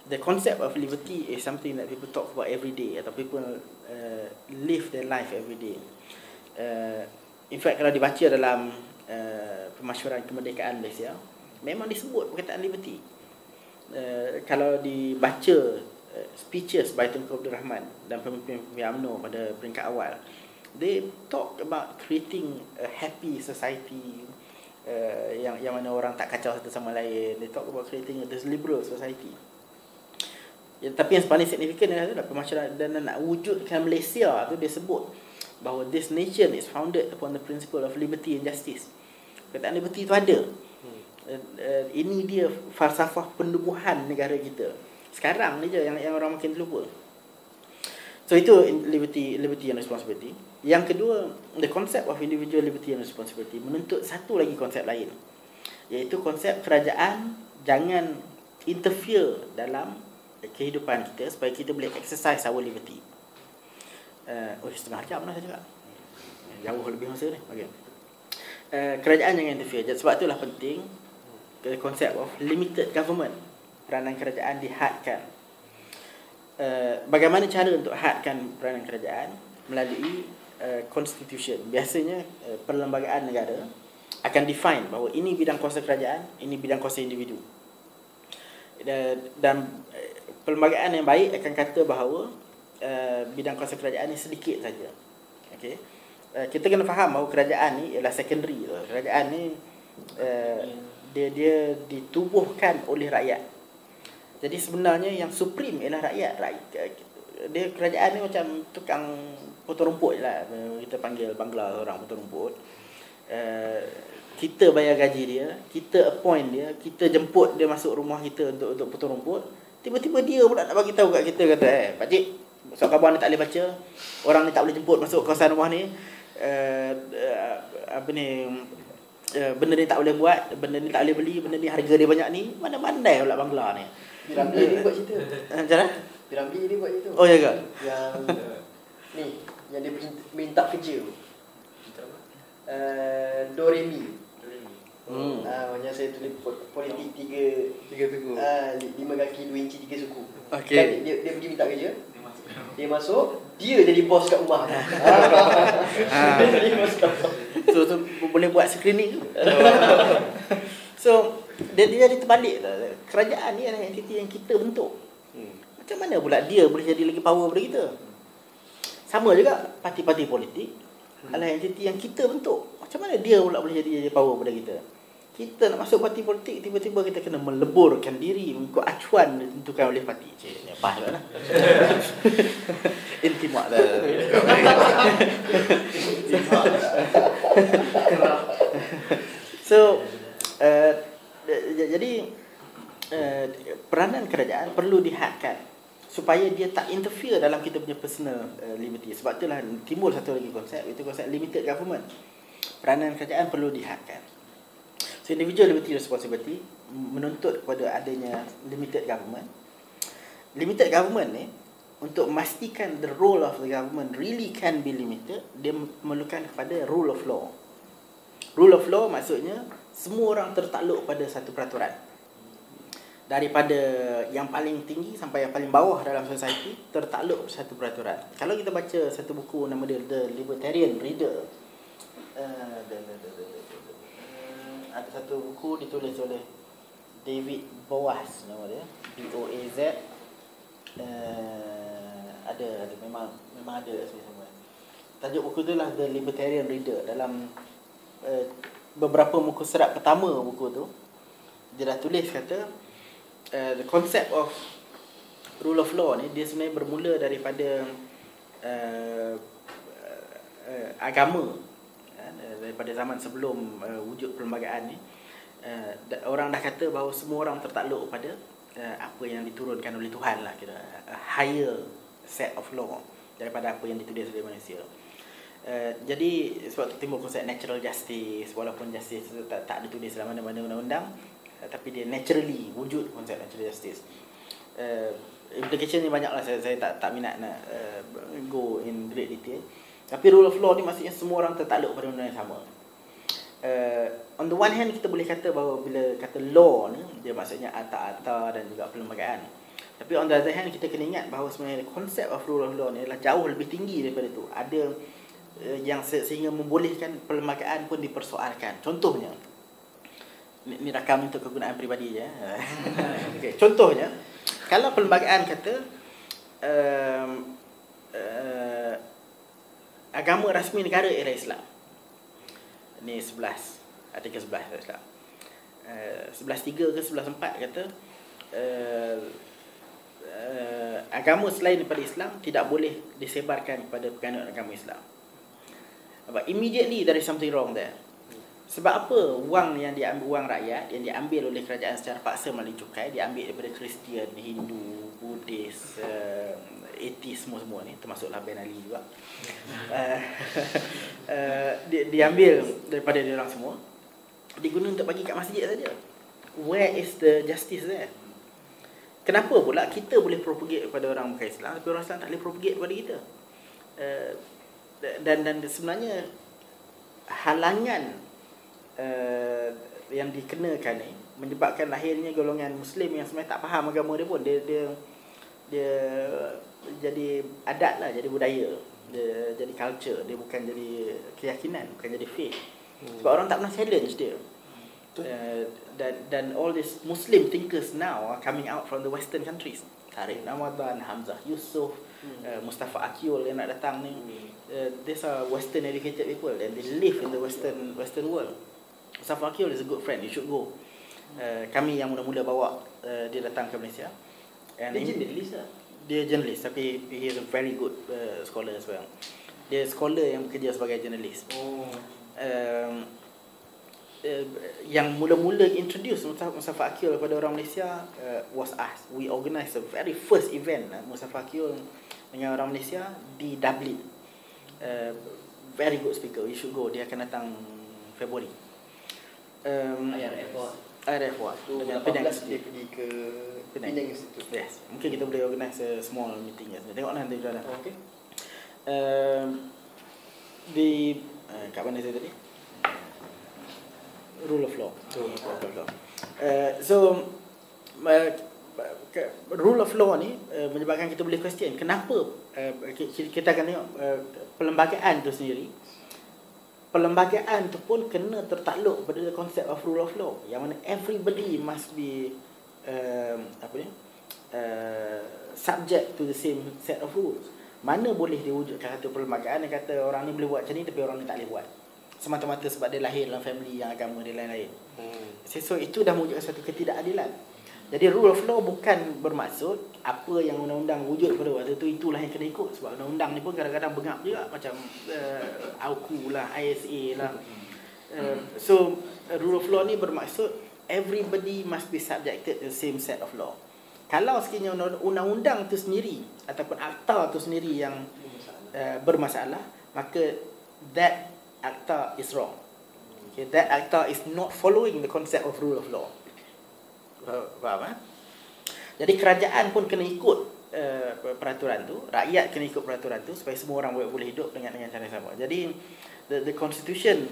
S1: the concept of liberty is something that people talk about every day, atau people live their life every day. In fact, kalau dibaca dalam pemasyuran kemerdekaan Malaysia, memang disebut perkataan liberty. Kalau dibaca speeches by Tunku Abdul Rahman dan pemimpin-pemimpin UMNO pada peringkat awal, they talk about creating a happy society, yang mana orang tak kacau satu sama lain. They talk about creating this liberal society. Tapi yang paling signifikan adalah pemasyuran dan nak wujudkan Malaysia tu, dia sebut bahawa this nation is founded upon the principle of liberty and justice. Perkataan liberty tu ada. Ini dia falsafah penubuhan negara kita. Sekarang ni je yang orang makin terlupa. So itu liberty and responsibility. Yang kedua, the concept of individual liberty and responsibility menuntut satu lagi konsep lain, iaitu konsep kerajaan jangan interfere dalam kehidupan kita supaya kita boleh exercise our liberty. Setengah jam lah saya cakap. Jauh lebih masa ni. Okay. Kerajaan jangan interfere. Sebab itulah penting konsep of limited government. Peranan kerajaan dihadkan. Bagaimana cara untuk hadkan peranan kerajaan? Melalui constitution. Biasanya perlembagaan negara akan define bahawa ini bidang kuasa kerajaan, ini bidang kuasa individu. Dan perlembagaan yang baik akan kata bahawa bidang kuasa kerajaan ni sedikit saja. Okay. Kita kena faham bahawa kerajaan ni ialah secondary. Kerajaan ni dia ditubuhkan oleh rakyat. Jadi sebenarnya yang supreme ialah rakyat. Dia kerajaan ni macam tukang potong rumput je lah. Kita panggil Bangla orang potong rumput. Kita bayar gaji dia, kita appoint dia, kita jemput dia masuk rumah kita untuk potong rumput. Tiba-tiba dia pula nak bagi tahu kat kita, kata, "Pakcik, surat khabar ni tak boleh baca. Orang ni tak boleh jemput masuk kawasan rumah ni. Benda ni tak boleh buat, benda ni tak boleh beli, benda ni harga dia banyak ni." Mana pandai pula Bangla ni.
S2: Piramli ni buat cerita.
S1: Macam mana?
S2: Piramli ni buat cerita.
S1: Oh ya ke?
S2: Yang ni, yang dia minta kerja. Doremi. Macam saya tulis politik tiga suku. 5 kaki 2 inci 3 suku.
S1: Okay.
S2: Kan dia pergi minta kerja. Dia masuk, dia jadi bos kat rumah. Dia jadi bos kat rumah.
S1: So boleh buat screening. So dia jadi terbalik. Kerajaan ni adalah entiti yang kita bentuk. Macam mana pula dia boleh jadi lagi power daripada kita? Sama juga parti-parti politik adalah entiti yang kita bentuk. Macam mana dia pula boleh jadi power daripada kita? Kita nak masuk parti politik, tiba-tiba kita kena meleburkan diri mengikut acuan ditentukan oleh parti. Cik, ni apa lah. Intimak dah. So jadi peranan kerajaan perlu dihadkan supaya dia tak interfere dalam kita punya personal liberty. Sebab itulah timbul satu lagi konsep, itu konsep limited government. Peranan kerajaan perlu dihadkan. So individual liberty responsibility menuntut kepada adanya limited government. Limited government ni, untuk memastikan the role of the government really can be limited, dia memerlukan kepada rule of law. Rule of law maksudnya semua orang tertakluk pada satu peraturan. Daripada yang paling tinggi sampai yang paling bawah dalam society tertakluk satu peraturan. Kalau kita baca satu buku nama dia The Libertarian Reader, ada satu buku ditulis oleh David Boaz, nama dia, B-O-A-Z. Ada memang ada semua. Tajuk buku tu lah The Libertarian Reader. Dalam beberapa muka surat pertama buku tu, dia dah tulis kata the concept of rule of law ni dia sebenarnya bermula daripada agama, daripada zaman sebelum wujud perlembagaan ni. Orang dah kata bahawa semua orang tertakluk pada apa yang diturunkan oleh Tuhan lah, kira a higher set of law daripada apa yang ditulis oleh manusia. Jadi sebab tu timbul konsep natural justice, walaupun justice itu tak ditulis dalam mana-mana undang-undang, tapi dia naturally wujud konsep natural justice. Implication ni banyak lah, saya tak minat nak go in great detail. Tapi rule of law ni maksudnya semua orang tertakluk pada undang yang sama. On the one hand kita boleh kata bahawa bila kata law ni dia maksudnya akta-akta dan juga perlembagaan. Tapi on the other hand kita kena ingat bahawa sebenarnya konsep of rule of law ni adalah jauh lebih tinggi daripada itu. Ada yang sehingga membolehkan perlembagaan pun dipersoalkan. Contohnya, ni rakam untuk kegunaan peribadi je. Okay. Contohnya, kalau perlembagaan kata agama rasmi negara ialah Islam. Ni 11, artikel 11 Islam. 11.3 ke 11.4 kata agama selain daripada Islam tidak boleh disebarkan kepada penganut agama Islam. But immediately there is something wrong there. Sebab apa wang yang diambil, wang rakyat yang diambil oleh kerajaan secara paksa melalui cukai, diambil daripada Kristian, Hindu, Buddhis, atheist semua ni, termasuklah Ben Ali juga. Diambil daripada dia orang semua, diguna untuk bagi kat masjid saja. Where is the justice there? Kenapa pula kita boleh propagate kepada orang bukan Islam, tapi orang Islam tak boleh propagate kepada kita? Dan sebenarnya halangan yang dikenakan ni menyebabkan lahirnya golongan Muslim yang sebenarnya tak faham agama dia pun. Dia jadi adat lah, jadi budaya, dia jadi culture, dia bukan jadi keyakinan, bukan jadi faith. Sebab orang tak pernah challenge dia. Dan all these Muslim thinkers now are coming out from the Western countries. Tariq Ramadan, Hamzah Yusof, Mustafa Akyol yang nak datang ni. These are Western educated people and they live in the Western world. Mustafa Akyol is a good friend, you should go. Kami yang mula-mula bawa dia datang ke Malaysia. And
S2: Dia jurnalis lah.
S1: Dia jurnalis, tapi he is a very good scholar as well. Dia scholar yang bekerja sebagai jurnalis. Yang mula-mula introduce Mustafa Akyol kepada orang Malaysia was us. We organised the very first event Mustafa Akyol dengan orang Malaysia di Dublin. Very good speaker, you should go. Dia akan datang Februari. IRF dengan Penang
S2: dia pergi ke Penang Institute.
S1: Yes, mungkin kita boleh organize a small meeting kat sana. Tengok nanti dah.
S2: Okey.
S1: Di kat mana saya tadi? Rule of law. So rule of law ni menyebabkan kita boleh question kenapa kita akan tengok perlembagaan tu sendiri. Perlembagaan tu pun kena tertakluk pada konsep of rule of law, yang mana everybody must be subject to the same set of rules. Mana boleh diwujudkan satu perlembagaan yang kata orang ni boleh buat macam ni tapi orang ni tak boleh buat, semata-mata sebab dia lahir dalam family yang agama dia lain-lain. So itu dah mewujudkan satu ketidakadilan. Jadi rule of law bukan bermaksud apa yang undang-undang wujud pada waktu itu itulah yang kena ikut. Sebab undang-undang ni pun kadang-kadang bengap juga, macam AUKU lah, ISA lah. So rule of law ni bermaksud everybody must be subjected to the same set of law. Kalau sekiranya undang-undang tu sendiri ataupun akta tu sendiri yang bermasalah, maka that akta is wrong. Okay, that akta is not following the concept of rule of law. Faham? Jadi kerajaan pun kena ikut peraturan tu, rakyat kena ikut peraturan tu supaya semua orang boleh hidup dengan cara yang sama. Jadi the constitution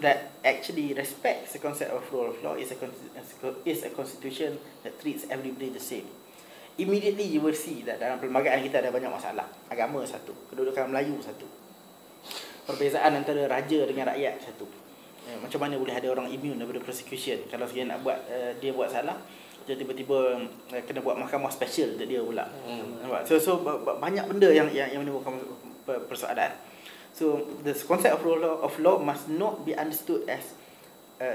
S1: that actually respects the concept of rule of law is a constitution that treats everybody the same. Immediately you will see that dalam perlembagaan kita ada banyak masalah. Agama satu, kedudukan Melayu satu, perbezaan antara raja dengan rakyat satu. Macam mana boleh ada orang immune daripada persecution kalau sekiranya nak buat dia buat salah, dia tiba-tiba kena buat mahkamah special untuk dia pula. So banyak benda yang menimbulkan persoalan. So the concept of rule of law must not be understood as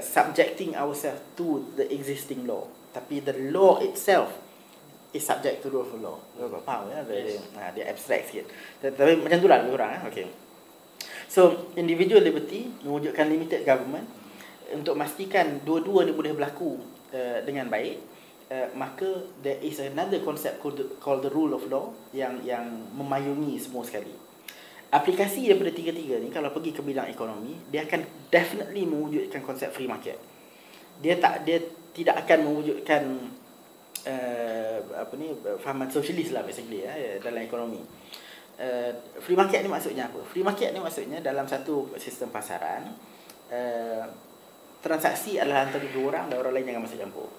S1: subjecting ourselves to the existing law, tapi the law itself is subject to rule of law. Faham ya? Dia abstract sikit. Tapi macam itulah lebih kurang. Okay. So individual liberty mewujudkan limited government untuk memastikan dua-dua ni boleh berlaku dengan baik. Maka there is another concept called the rule of law yang memayungi semua sekali. Aplikasi daripada tiga-tiga ni kalau pergi ke bidang ekonomi, dia akan definitely mewujudkan konsep free market. Dia tidak akan mewujudkan fahaman sosialis lah basically dalam ekonomi. Free market ni maksudnya apa? Free market ni maksudnya dalam satu sistem pasaran transaksi adalah antara dua orang dan orang lain jangan masuk campur.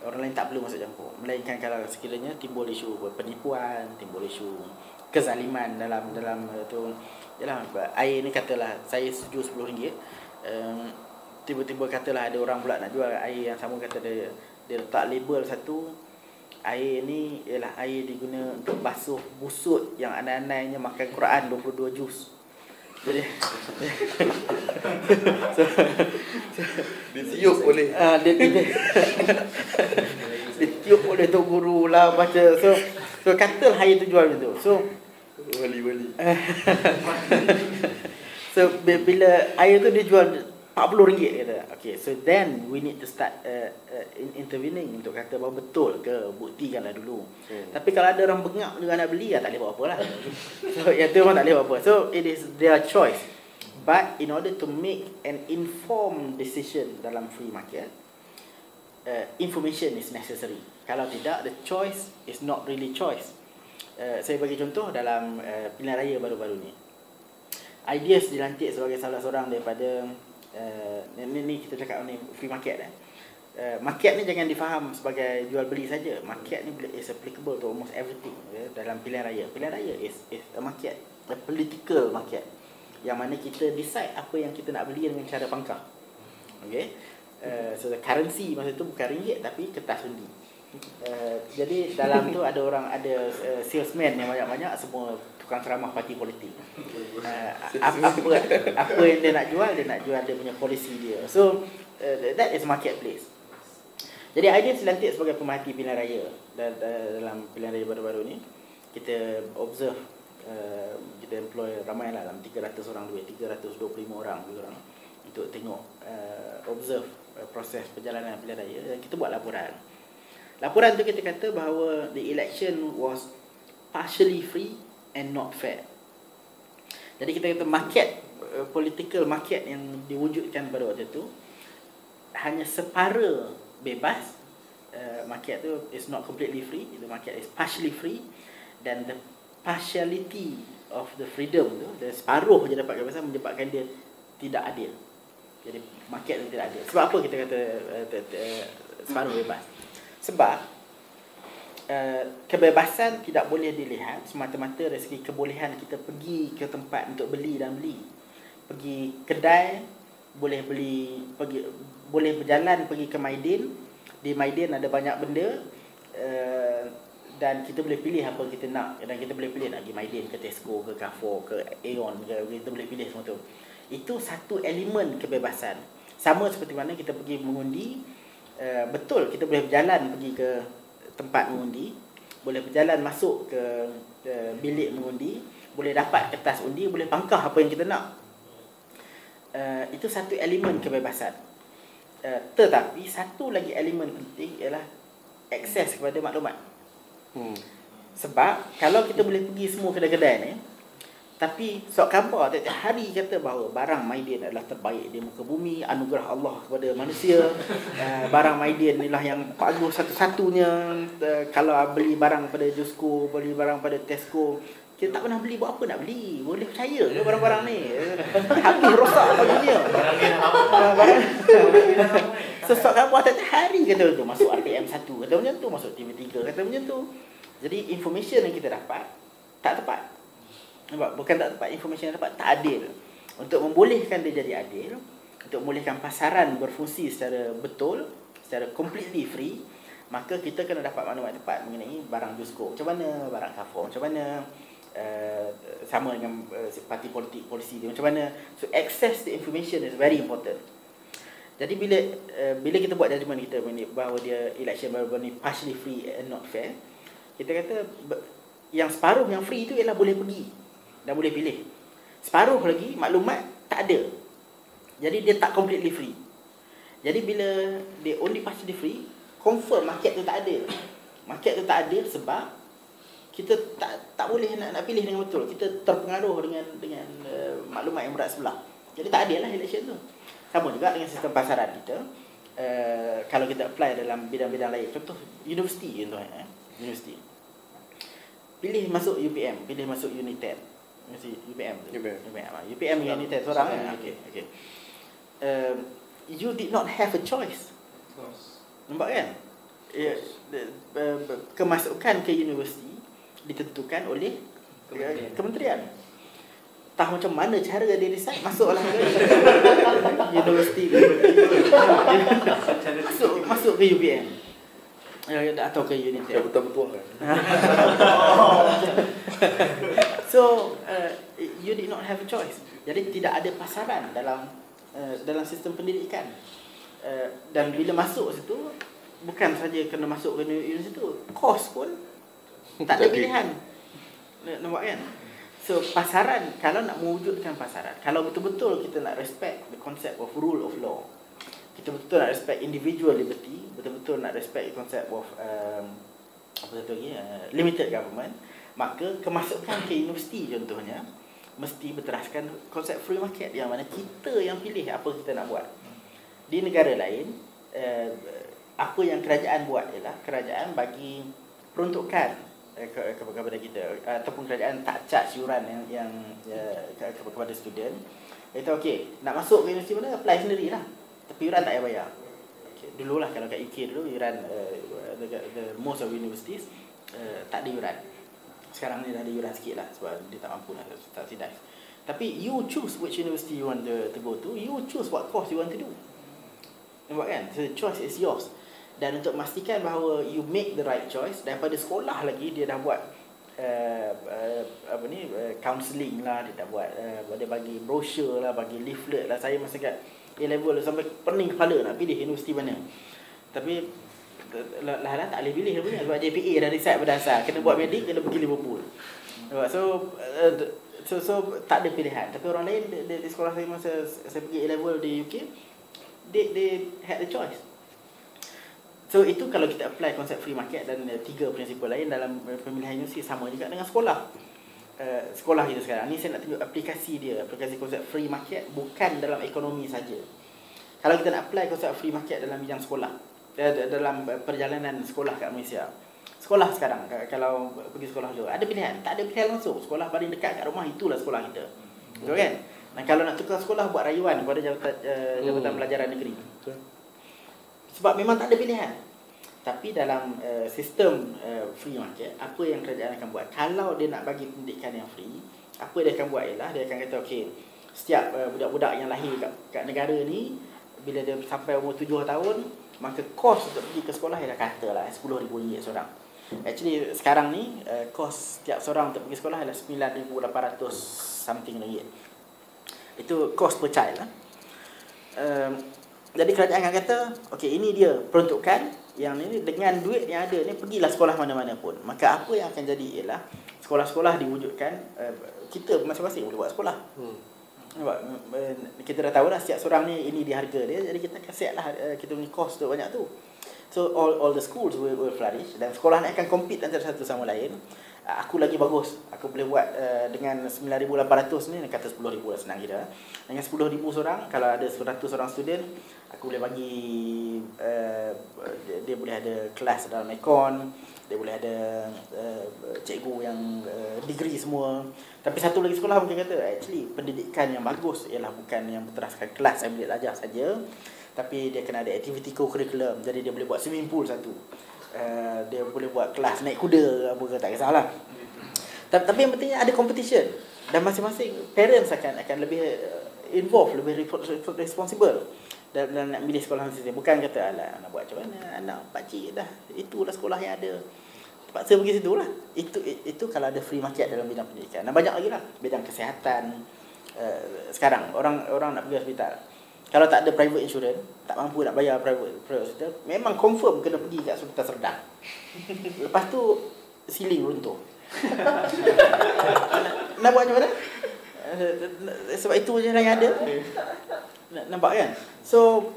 S1: Orang lain tak perlu masuk campur. Melainkan kalau sekiranya timbul isu penipuan, timbul isu kezaliman dalam tu. Yalah, air ni katalah saya setuju RM10. Tiba-tiba katalah ada orang pula nak jual air yang sama, kata dia letak label satu, air ni ialah air diguna untuk basuh busut yang anai-anainya makan Quran 22 juz. Jadi
S3: ditiup oleh
S1: ditiup oleh tok guru lah baca. So katalah air tu jual macam tu. So
S3: wali-wali.
S1: So bila air tu dia jual RM40 kata. Okay, so then we need to start intervening untuk kata bahawa betul ke, buktikanlah dulu. Tapi kalau ada orang bengap juga nak beli, tak boleh buat apa lah. So yang tu memang tak boleh buat apa. So it is their choice. But in order to make an informed decision dalam free market, information is necessary. Kalau tidak, the choice is not really choice. Saya bagi contoh dalam pilihan raya baru-baru ni. Ideas dilantik sebagai salah seorang daripada ni kita cakap ni free market market ni jangan difaham sebagai jual beli saja. Market ni is applicable to almost everything dalam pilihan raya. Pilihan raya is a market, a political market, yang mana kita decide apa yang kita nak beli dengan cara pangkah. Okay, so the currency masa tu bukan ringgit tapi kertas undi. Jadi dalam tu ada salesman yang banyak-banyak, semua tukang ceramah parti politik. Apa yang dia nak jual dia punya polisi dia. So that is marketplace. Jadi idea dilantik sebagai pemerhati pilihan raya dalam pilihan raya baru-baru ni. Kita observe, kita employ ramai lah, dalam 300 orang, 325 orang untuk tengok, observe proses perjalanan pilihan raya, dan kita buat laporan. Laporan tu kita kata bahawa the election was partially free and not fair. Jadi kita kata market, political market yang diwujudkan pada waktu itu hanya separa bebas. Market tu is not completely free, the market is partially free, dan the partiality of the freedom tu, the separuh je dapat kebebasan, menyebabkan dia tidak adil. Jadi market tu tidak adil. Sebab apa kita kata separuh bebas? Sebab kebebasan tidak boleh dilihat semata-mata dari segi kebolehan kita pergi ke tempat untuk beli dan beli. Pergi kedai, boleh beli, boleh berjalan pergi ke Maidin. Di Maidin ada banyak benda, dan kita boleh pilih apa kita nak. Dan kita boleh pilih nak pergi Maidin ke Tesco ke Carrefour ke Aeon ke, kita boleh pilih semua tu. Itu satu elemen kebebasan. Sama seperti mana kita pergi mengundi. Betul, kita boleh berjalan pergi ke tempat mengundi, boleh berjalan masuk ke bilik mengundi, boleh dapat kertas undi, boleh pangkah apa yang kita nak. Itu satu elemen kebebasan. Tetapi satu lagi elemen penting ialah akses kepada maklumat. Sebab kalau kita boleh pergi semua kedai-kedai ni, tapi sok khabar tiap hari kata bahawa barang Maidin adalah terbaik di muka bumi, anugerah Allah kepada manusia. Barang Maidin inilah yang bagus satu-satunya. Kalau beli barang pada Jusco, beli barang pada Tesco, kita tak pernah beli, buat apa nak beli? Boleh percaya ke barang-barang ni? Habis rosak pada dunia. So sok khabar tiap hari kata tu, masuk RTM 1 kata macam tu, masuk TV3 kata macam tu. Jadi information yang kita dapat tak tepat. Bukan tak tepat, informasi yang dapat tak adil. Untuk membolehkan dia jadi adil, untuk membolehkan pasaran berfungsi secara betul, secara completely free, maka kita kena dapat maklumat tepat mengenai barang Jusco macam mana, barang Carrefour macam mana, sama dengan parti politik, polisi dia macam mana. So access to information is very important. Jadi bila kita buat judgement kita bahawa dia election baru-baru ni partially free and not fair, kita kata yang separuh yang free tu ialah boleh pergi dan boleh pilih. Separuh lagi maklumat tak ada. Jadi dia tak completely free. Jadi bila dia only partially free, confirm market tu tak adil. Market tu tak adil sebab kita tak boleh nak pilih dengan betul. Kita terpengaruh dengan maklumat yang berat sebelah. Jadi tak adil lah election tu. Sama juga dengan sistem pasaran kita. Kalau kita apply dalam bidang-bidang lain, contoh universiti contohnya, universiti. Pilih masuk UPM, pilih masuk United. Mesti UPM tu. UPM dengan United seorang kan. Okey. you did not have a choice. Nampak kan? Kemasukan ke universiti ditentukan oleh kementerian. Tahu macam mana cara dia decide masuklah ke universiti masuk ke UPM atau ke Unitel.
S3: Betul-betul kan.
S1: So you did not have a choice. Jadi tidak ada pasaran dalam sistem pendidikan. Dan bila masuk situ bukan saja kena masuk ke universiti tu, kos pun tak ada pilihan. Nampak kan? So pasaran, kalau nak mewujudkan pasaran, kalau betul-betul kita nak respect the concept of rule of law, kita betul nak respect individual liberty, betul-betul nak respect the concept of limited government, maka kemasukan ke universiti contohnya mesti berteraskan konsep free market, yang mana kita yang pilih apa kita nak buat. Di negara lain, apa yang kerajaan buat ialah kerajaan bagi peruntukan kepada kita, ataupun kerajaan tak charge yuran yang kepada student. Kata okey, nak masuk ke universiti mana, apply sendirilah, tapi yuran tak payah bayar. Okay. Dululah kalau kat UK dulu yuran the most of universities tak ada yuran. Sekarang ni dah ada yuran sikit lah sebab dia tak mampu nak subsidize. Tapi you choose which university you want to go to, you choose what course you want to do. Nampak kan? So the choice is yours. Dan untuk memastikan bahawa you make the right choice, daripada sekolah lagi dia dah buat counselling lah, dia dah buat dia bagi brochure lah, bagi leaflet lah. Saya masa kat A-level sampai pening kepala nak pilih universiti mana, tapi lah tak boleh pilih punya sebab JPA dah decide berdasar kena buat medik, kena pergi Liverpool. So tak ada pilihan. Tapi orang lain di sekolah saya masa saya pergi A-level di UK, they had the choice. So itu kalau kita apply konsep free market, dan tiga prinsipal lain dalam pemilihan universiti sama juga dengan sekolah. Sekolah kita sekarang ni saya nak tunjuk aplikasi dia, aplikasi konsep free market bukan dalam ekonomi saja. Kalau kita nak apply konsep free market dalam bidang sekolah, dalam perjalanan sekolah kat Malaysia. Sekolah sekarang, kalau pergi sekolah dulu, ada pilihan? Tak ada pilihan langsung. Sekolah paling dekat kat rumah, itulah sekolah kita. Betul kan? Dan kalau nak tukar sekolah, buat rayuan kepada Jabatan Pelajaran Negeri. Sebab memang tak ada pilihan. Tapi dalam sistem free market, apa yang kerajaan akan buat? Kalau dia nak bagi pendidikan yang free, apa dia akan buat ialah dia akan kata okey, setiap budak-budak yang lahir kat negara ni, bila dia sampai umur 7 tahun, maka kos untuk pergi ke sekolah ialah katalah RM10,000 seorang. Actually sekarang ni kos setiap seorang untuk pergi sekolah ialah RM9,800 something ringgit. Itu kos per child lah. Jadi kerajaan akan kata, okey, ini dia peruntukan yang ni, dengan duit yang ada ni pergilah sekolah mana-mana pun. Maka apa yang akan jadi ialah sekolah-sekolah diwujudkan, kita masing-masing boleh buat sekolah. Kita dah tahu dah setiap seorang ni ini dia harga dia, jadi kita akan set lah kita punya cost tu banyak tu. So all the schools will flourish, dan sekolah ni akan compete antara satu sama lain. Aku lagi bagus, aku boleh buat dengan 9,800 ni, kata 10,000 lah, senang kira. Dengan 10,000 seorang, kalau ada 100 orang student, aku boleh bagi dia boleh ada kelas dalam ekon, dia boleh ada cikgu yang degree semua. Tapi satu lagi sekolah mungkin kata, actually pendidikan yang bagus ialah bukan yang berteraskan kelas yang bilik ajar saja, tapi dia kena ada activity co-curriculum. Jadi dia boleh buat swimming pool satu, dia boleh buat kelas naik kuda, apa ke, tak kisahlah. Tapi yang pentingnya ada competition, dan masing-masing parents akan lebih involved, lebih responsible dan nak pilih sekolah masing-masing. Bukan kata alah nak buat macam mana, anak pakcik dah itulah sekolah yang ada, terpaksa pergi situ lah. Itu kalau ada free market dalam bidang pendidikan. Dan banyak lagi lah, bidang kesihatan. Sekarang orang nak pergi hospital, kalau tak ada private insurance, tak mampu nak bayar private hospital, memang confirm kena pergi kat Hospital Serdang. Lepas tu ceiling runtuh. Nak buat macam mana? Sebab itu je lah yang ada. Nampak kan? So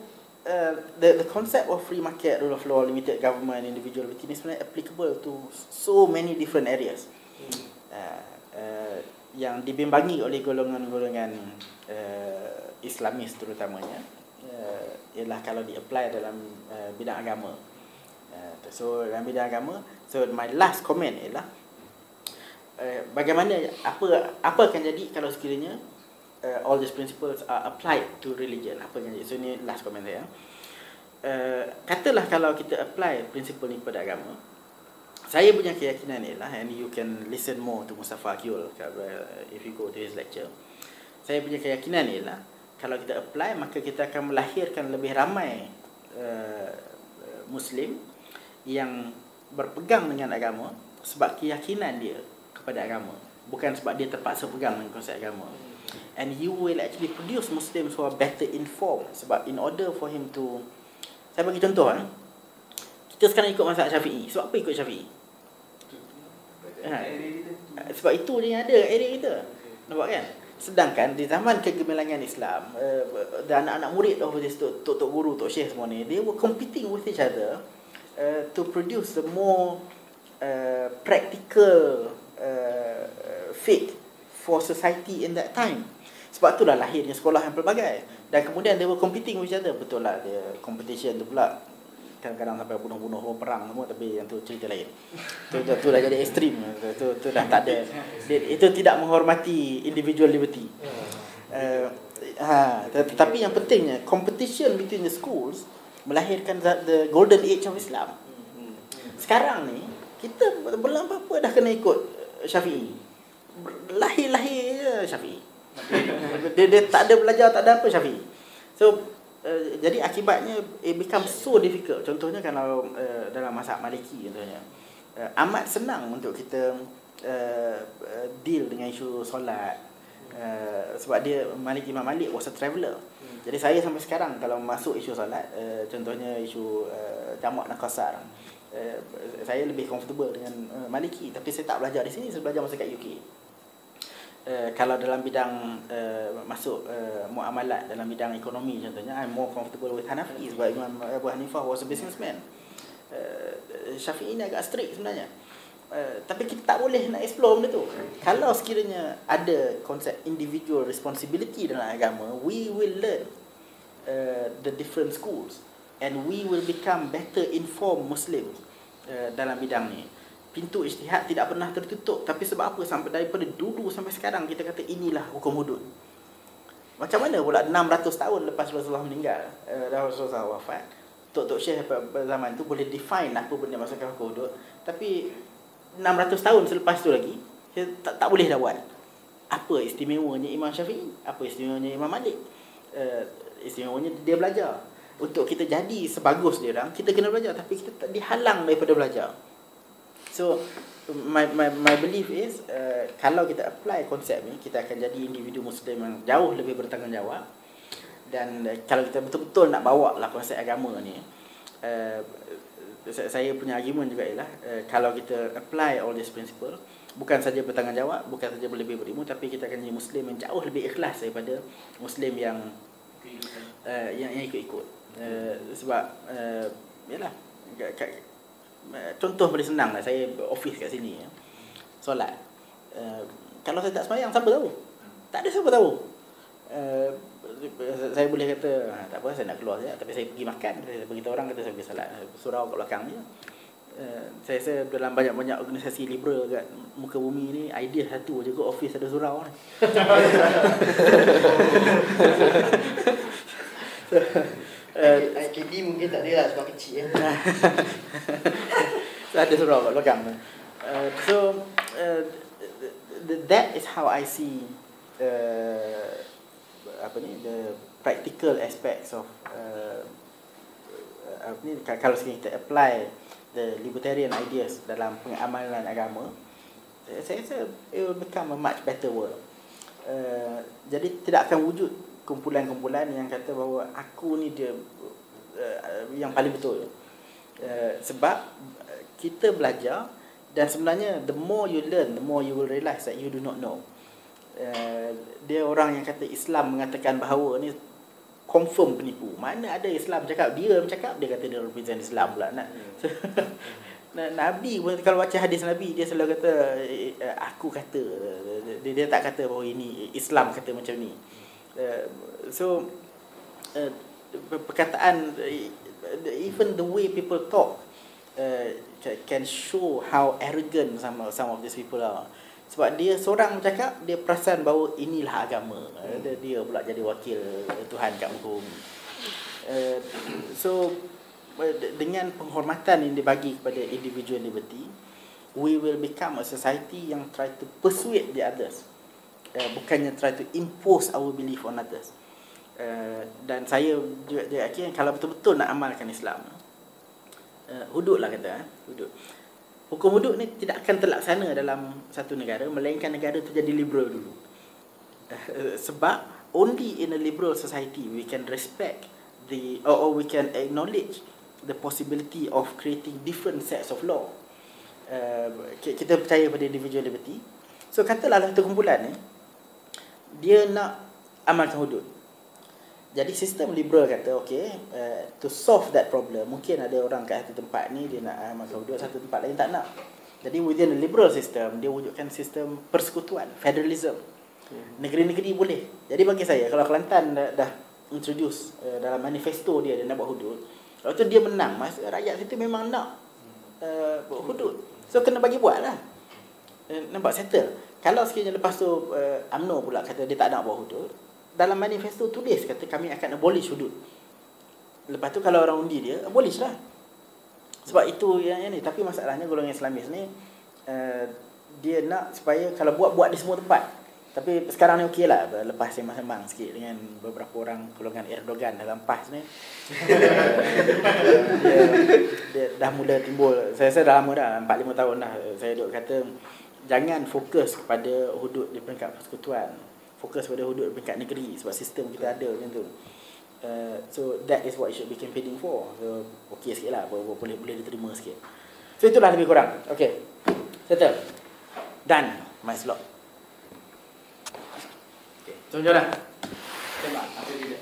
S1: the concept of free market, rule of law, limited government, individual liberty ni sebenarnya applicable to so many different areas. Yang dibimbangi oleh golongan-golongan Islamis terutamanya, ialah kalau di-apply dalam bidang agama. So dalam bidang agama, so my last comment ialah bagaimana, apa akan jadi kalau sekiranya all these principles are applied to religion. Apa yang jadi? So ni last comment saya. Katalah kalau kita apply prinsipal ni kepada agama, saya punya keyakinan ialah, and you can listen more to Mustafa Akyul if you go to his lecture. Saya punya keyakinan ialah kalau kita apply, maka kita akan melahirkan lebih ramai Muslim yang berpegang dengan agama sebab keyakinan dia kepada agama, bukan sebab dia terpaksa pegang dengan konsep agama. And you will actually produce Muslims who are better informed. Sebab in order for him to, saya bagi contoh kita sekarang ikut mazhab Syafi'i. Sebab apa ikut Syafi'i? Sebab itu je yang ada kat area kita. Nampak kan? Sedangkan di zaman kegemilangan Islam, dan anak-anak murid tok guru, tok syekh semua ni, they were competing with each other to produce the more practical fit for society in that time. Sebab itulah lahirnya sekolah yang pelbagai. Dan kemudian they were competing with each other. Betul lah, dia competition tu pula kadang-kadang sampai bunuh-bunuh orang perang semua, tapi yang tu cerita lain. Tu dah jadi ekstrim. Tu dah tak ada. Itu tidak menghormati individual liberty. Tetapi yang pentingnya, competition between the schools melahirkan the golden age of Islam. Sekarang ni kita belum apa-apa dah kena ikut Syafi'i. Lahir-lahir je Syafi'i. Dia tak ada belajar, tak ada apa Syafi'i. So jadi akibatnya it becomes so difficult. Contohnya kalau dalam mazhab Maliki contohnya, amat senang untuk kita deal dengan isu solat, sebab dia Imam Malik was a traveller. Jadi saya sampai sekarang kalau masuk isu solat, contohnya isu jamak dan qasar, saya lebih comfortable dengan Maliki, tapi saya tak belajar di sini, saya belajar masa kat UK. Kalau dalam bidang masuk muamalat, dalam bidang ekonomi contohnya, I'm more comfortable with Hanafi sebab Imam Abu Hanifah was a businessman. Syafi'i ni agak strict sebenarnya. Tapi kita tak boleh nak explore benda tu. Kalau sekiranya ada konsep individual responsibility dalam agama, we will learn the different schools and we will become better informed Muslims dalam bidang ni. Pintu ijtihad tidak pernah tertutup. Tapi sebab apa? Sampai daripada dulu sampai sekarang kita kata inilah hukum hudud. Macam mana pula 600 tahun lepas Rasulullah meninggal, Rasulullah wafat, Tok Syekh pada zaman tu boleh define apa benda maksudkan hukum hudud. Tapi 600 tahun selepas tu lagi tak boleh dah buat. Apa istimewanya Imam Syafi'i? Apa istimewanya Imam Malik? Istimewanya dia belajar. Untuk kita jadi sebagus dia orang, kita kena belajar, tapi kita tak dihalang daripada belajar. So my belief is kalau kita apply konsep ni, kita akan jadi individu Muslim yang jauh lebih bertanggungjawab. Dan kalau kita betul-betul nak bawa lah konsep agama ni, saya punya argument juga ialah kalau kita apply all this principle, bukan saja bertanggungjawab, bukan saja lebih berilmu, tapi kita akan jadi Muslim yang jauh lebih ikhlas daripada Muslim yang ikut-ikut. Sebab yalah, contoh paling senang lah, saya office kat sini solat, kalau saya tak sembahyang, siapa tahu? Tak ada siapa tahu. Saya boleh kata tak apa, saya nak keluar saja, tapi saya pergi makan, saya beritahu orang kata saya pergi solat, surau kat belakang je. Saya rasa dalam banyak-banyak organisasi liberal kat muka bumi ni, idea satu je kot, office ada surau ni.
S2: IKD mungkin tak ada lah sebab kecil
S1: So ada surau kat belakang. That is how I see the practical aspects of kalau kita apply the libertarian ideas dalam pengamalan agama, saya rasa it will become a much better world. Jadi tidak akan wujud kumpulan-kumpulan yang kata bahawa aku ni dia yang paling betul. Sebab kita belajar, dan sebenarnya the more you learn, the more you will realise that you do not know. Dia orang yang kata Islam mengatakan bahawa ni confirm penipu. Mana ada Islam cakap, dia kata dia represent Islam pula. Nabi kalau baca hadis Nabi, dia selalu kata aku kata, dia tak kata bahawa ini Islam kata macam ni. Perkataan, even the way people talk can show how arrogant some of these people are. Sebab dia seorang cakap, dia perasan bahawa inilah agama. Dia pula jadi wakil Tuhan kat muka bumi. So dengan penghormatan yang dibagi kepada individual liberty, we will become a society yang try to persuade the others, bukannya try to impose our belief on others. Dan saya juga yakin kalau betul-betul nak amalkan Islam, hudud lah kata, hudud. Hukum hudud ni tidak akan terlaksana dalam satu negara melainkan negara tu jadi liberal dulu. Sebab only in a liberal society we can respect or we can acknowledge the possibility of creating different sets of law. Kita percaya pada individual liberty. So katalah satu kumpulan ni dia nak amalkan hudud. Jadi sistem liberal kata to solve that problem, mungkin ada orang kat satu tempat ni dia nak amalkan hudud, satu tempat lain tak nak. Jadi within the liberal system dia wujudkan sistem persekutuan, federalism. Negeri-negeri boleh. Jadi bagi saya kalau Kelantan dah introduce dalam manifesto dia nak buat hudud, lepas tu dia menang, rakyat situ memang nak hudud. So kena bagi buat lah. Nampak settle. Kalau sekiranya lepas tu UMNO pula kata dia tak nak buat hudud, dalam manifesto tulis kata kami akan abolish hudud. Lepas tu kalau orang undi dia, abolish lah. Sebab itu yang ni. Tapi masalahnya golongan Islamis ni dia nak supaya kalau buat di semua tempat. Tapi sekarang ni okey lah, lepas sembang-sembang sikit dengan beberapa orang golongan Erdogan dalam PAS ni. dia dah mula timbul. Saya dah lama dah, 4-5 tahun dah saya duk kata jangan fokus kepada hudud di peringkat persekutuan, fokus pada hudud di peringkat negeri, sebab sistem kita ada macam tu. So that is what you should be campaigning for. So okey sikit lah, boleh diterima sikit. So itulah lebih kurang. Okay, settle. Done, my slot. Okay, jom lah. Tembak, apa dia?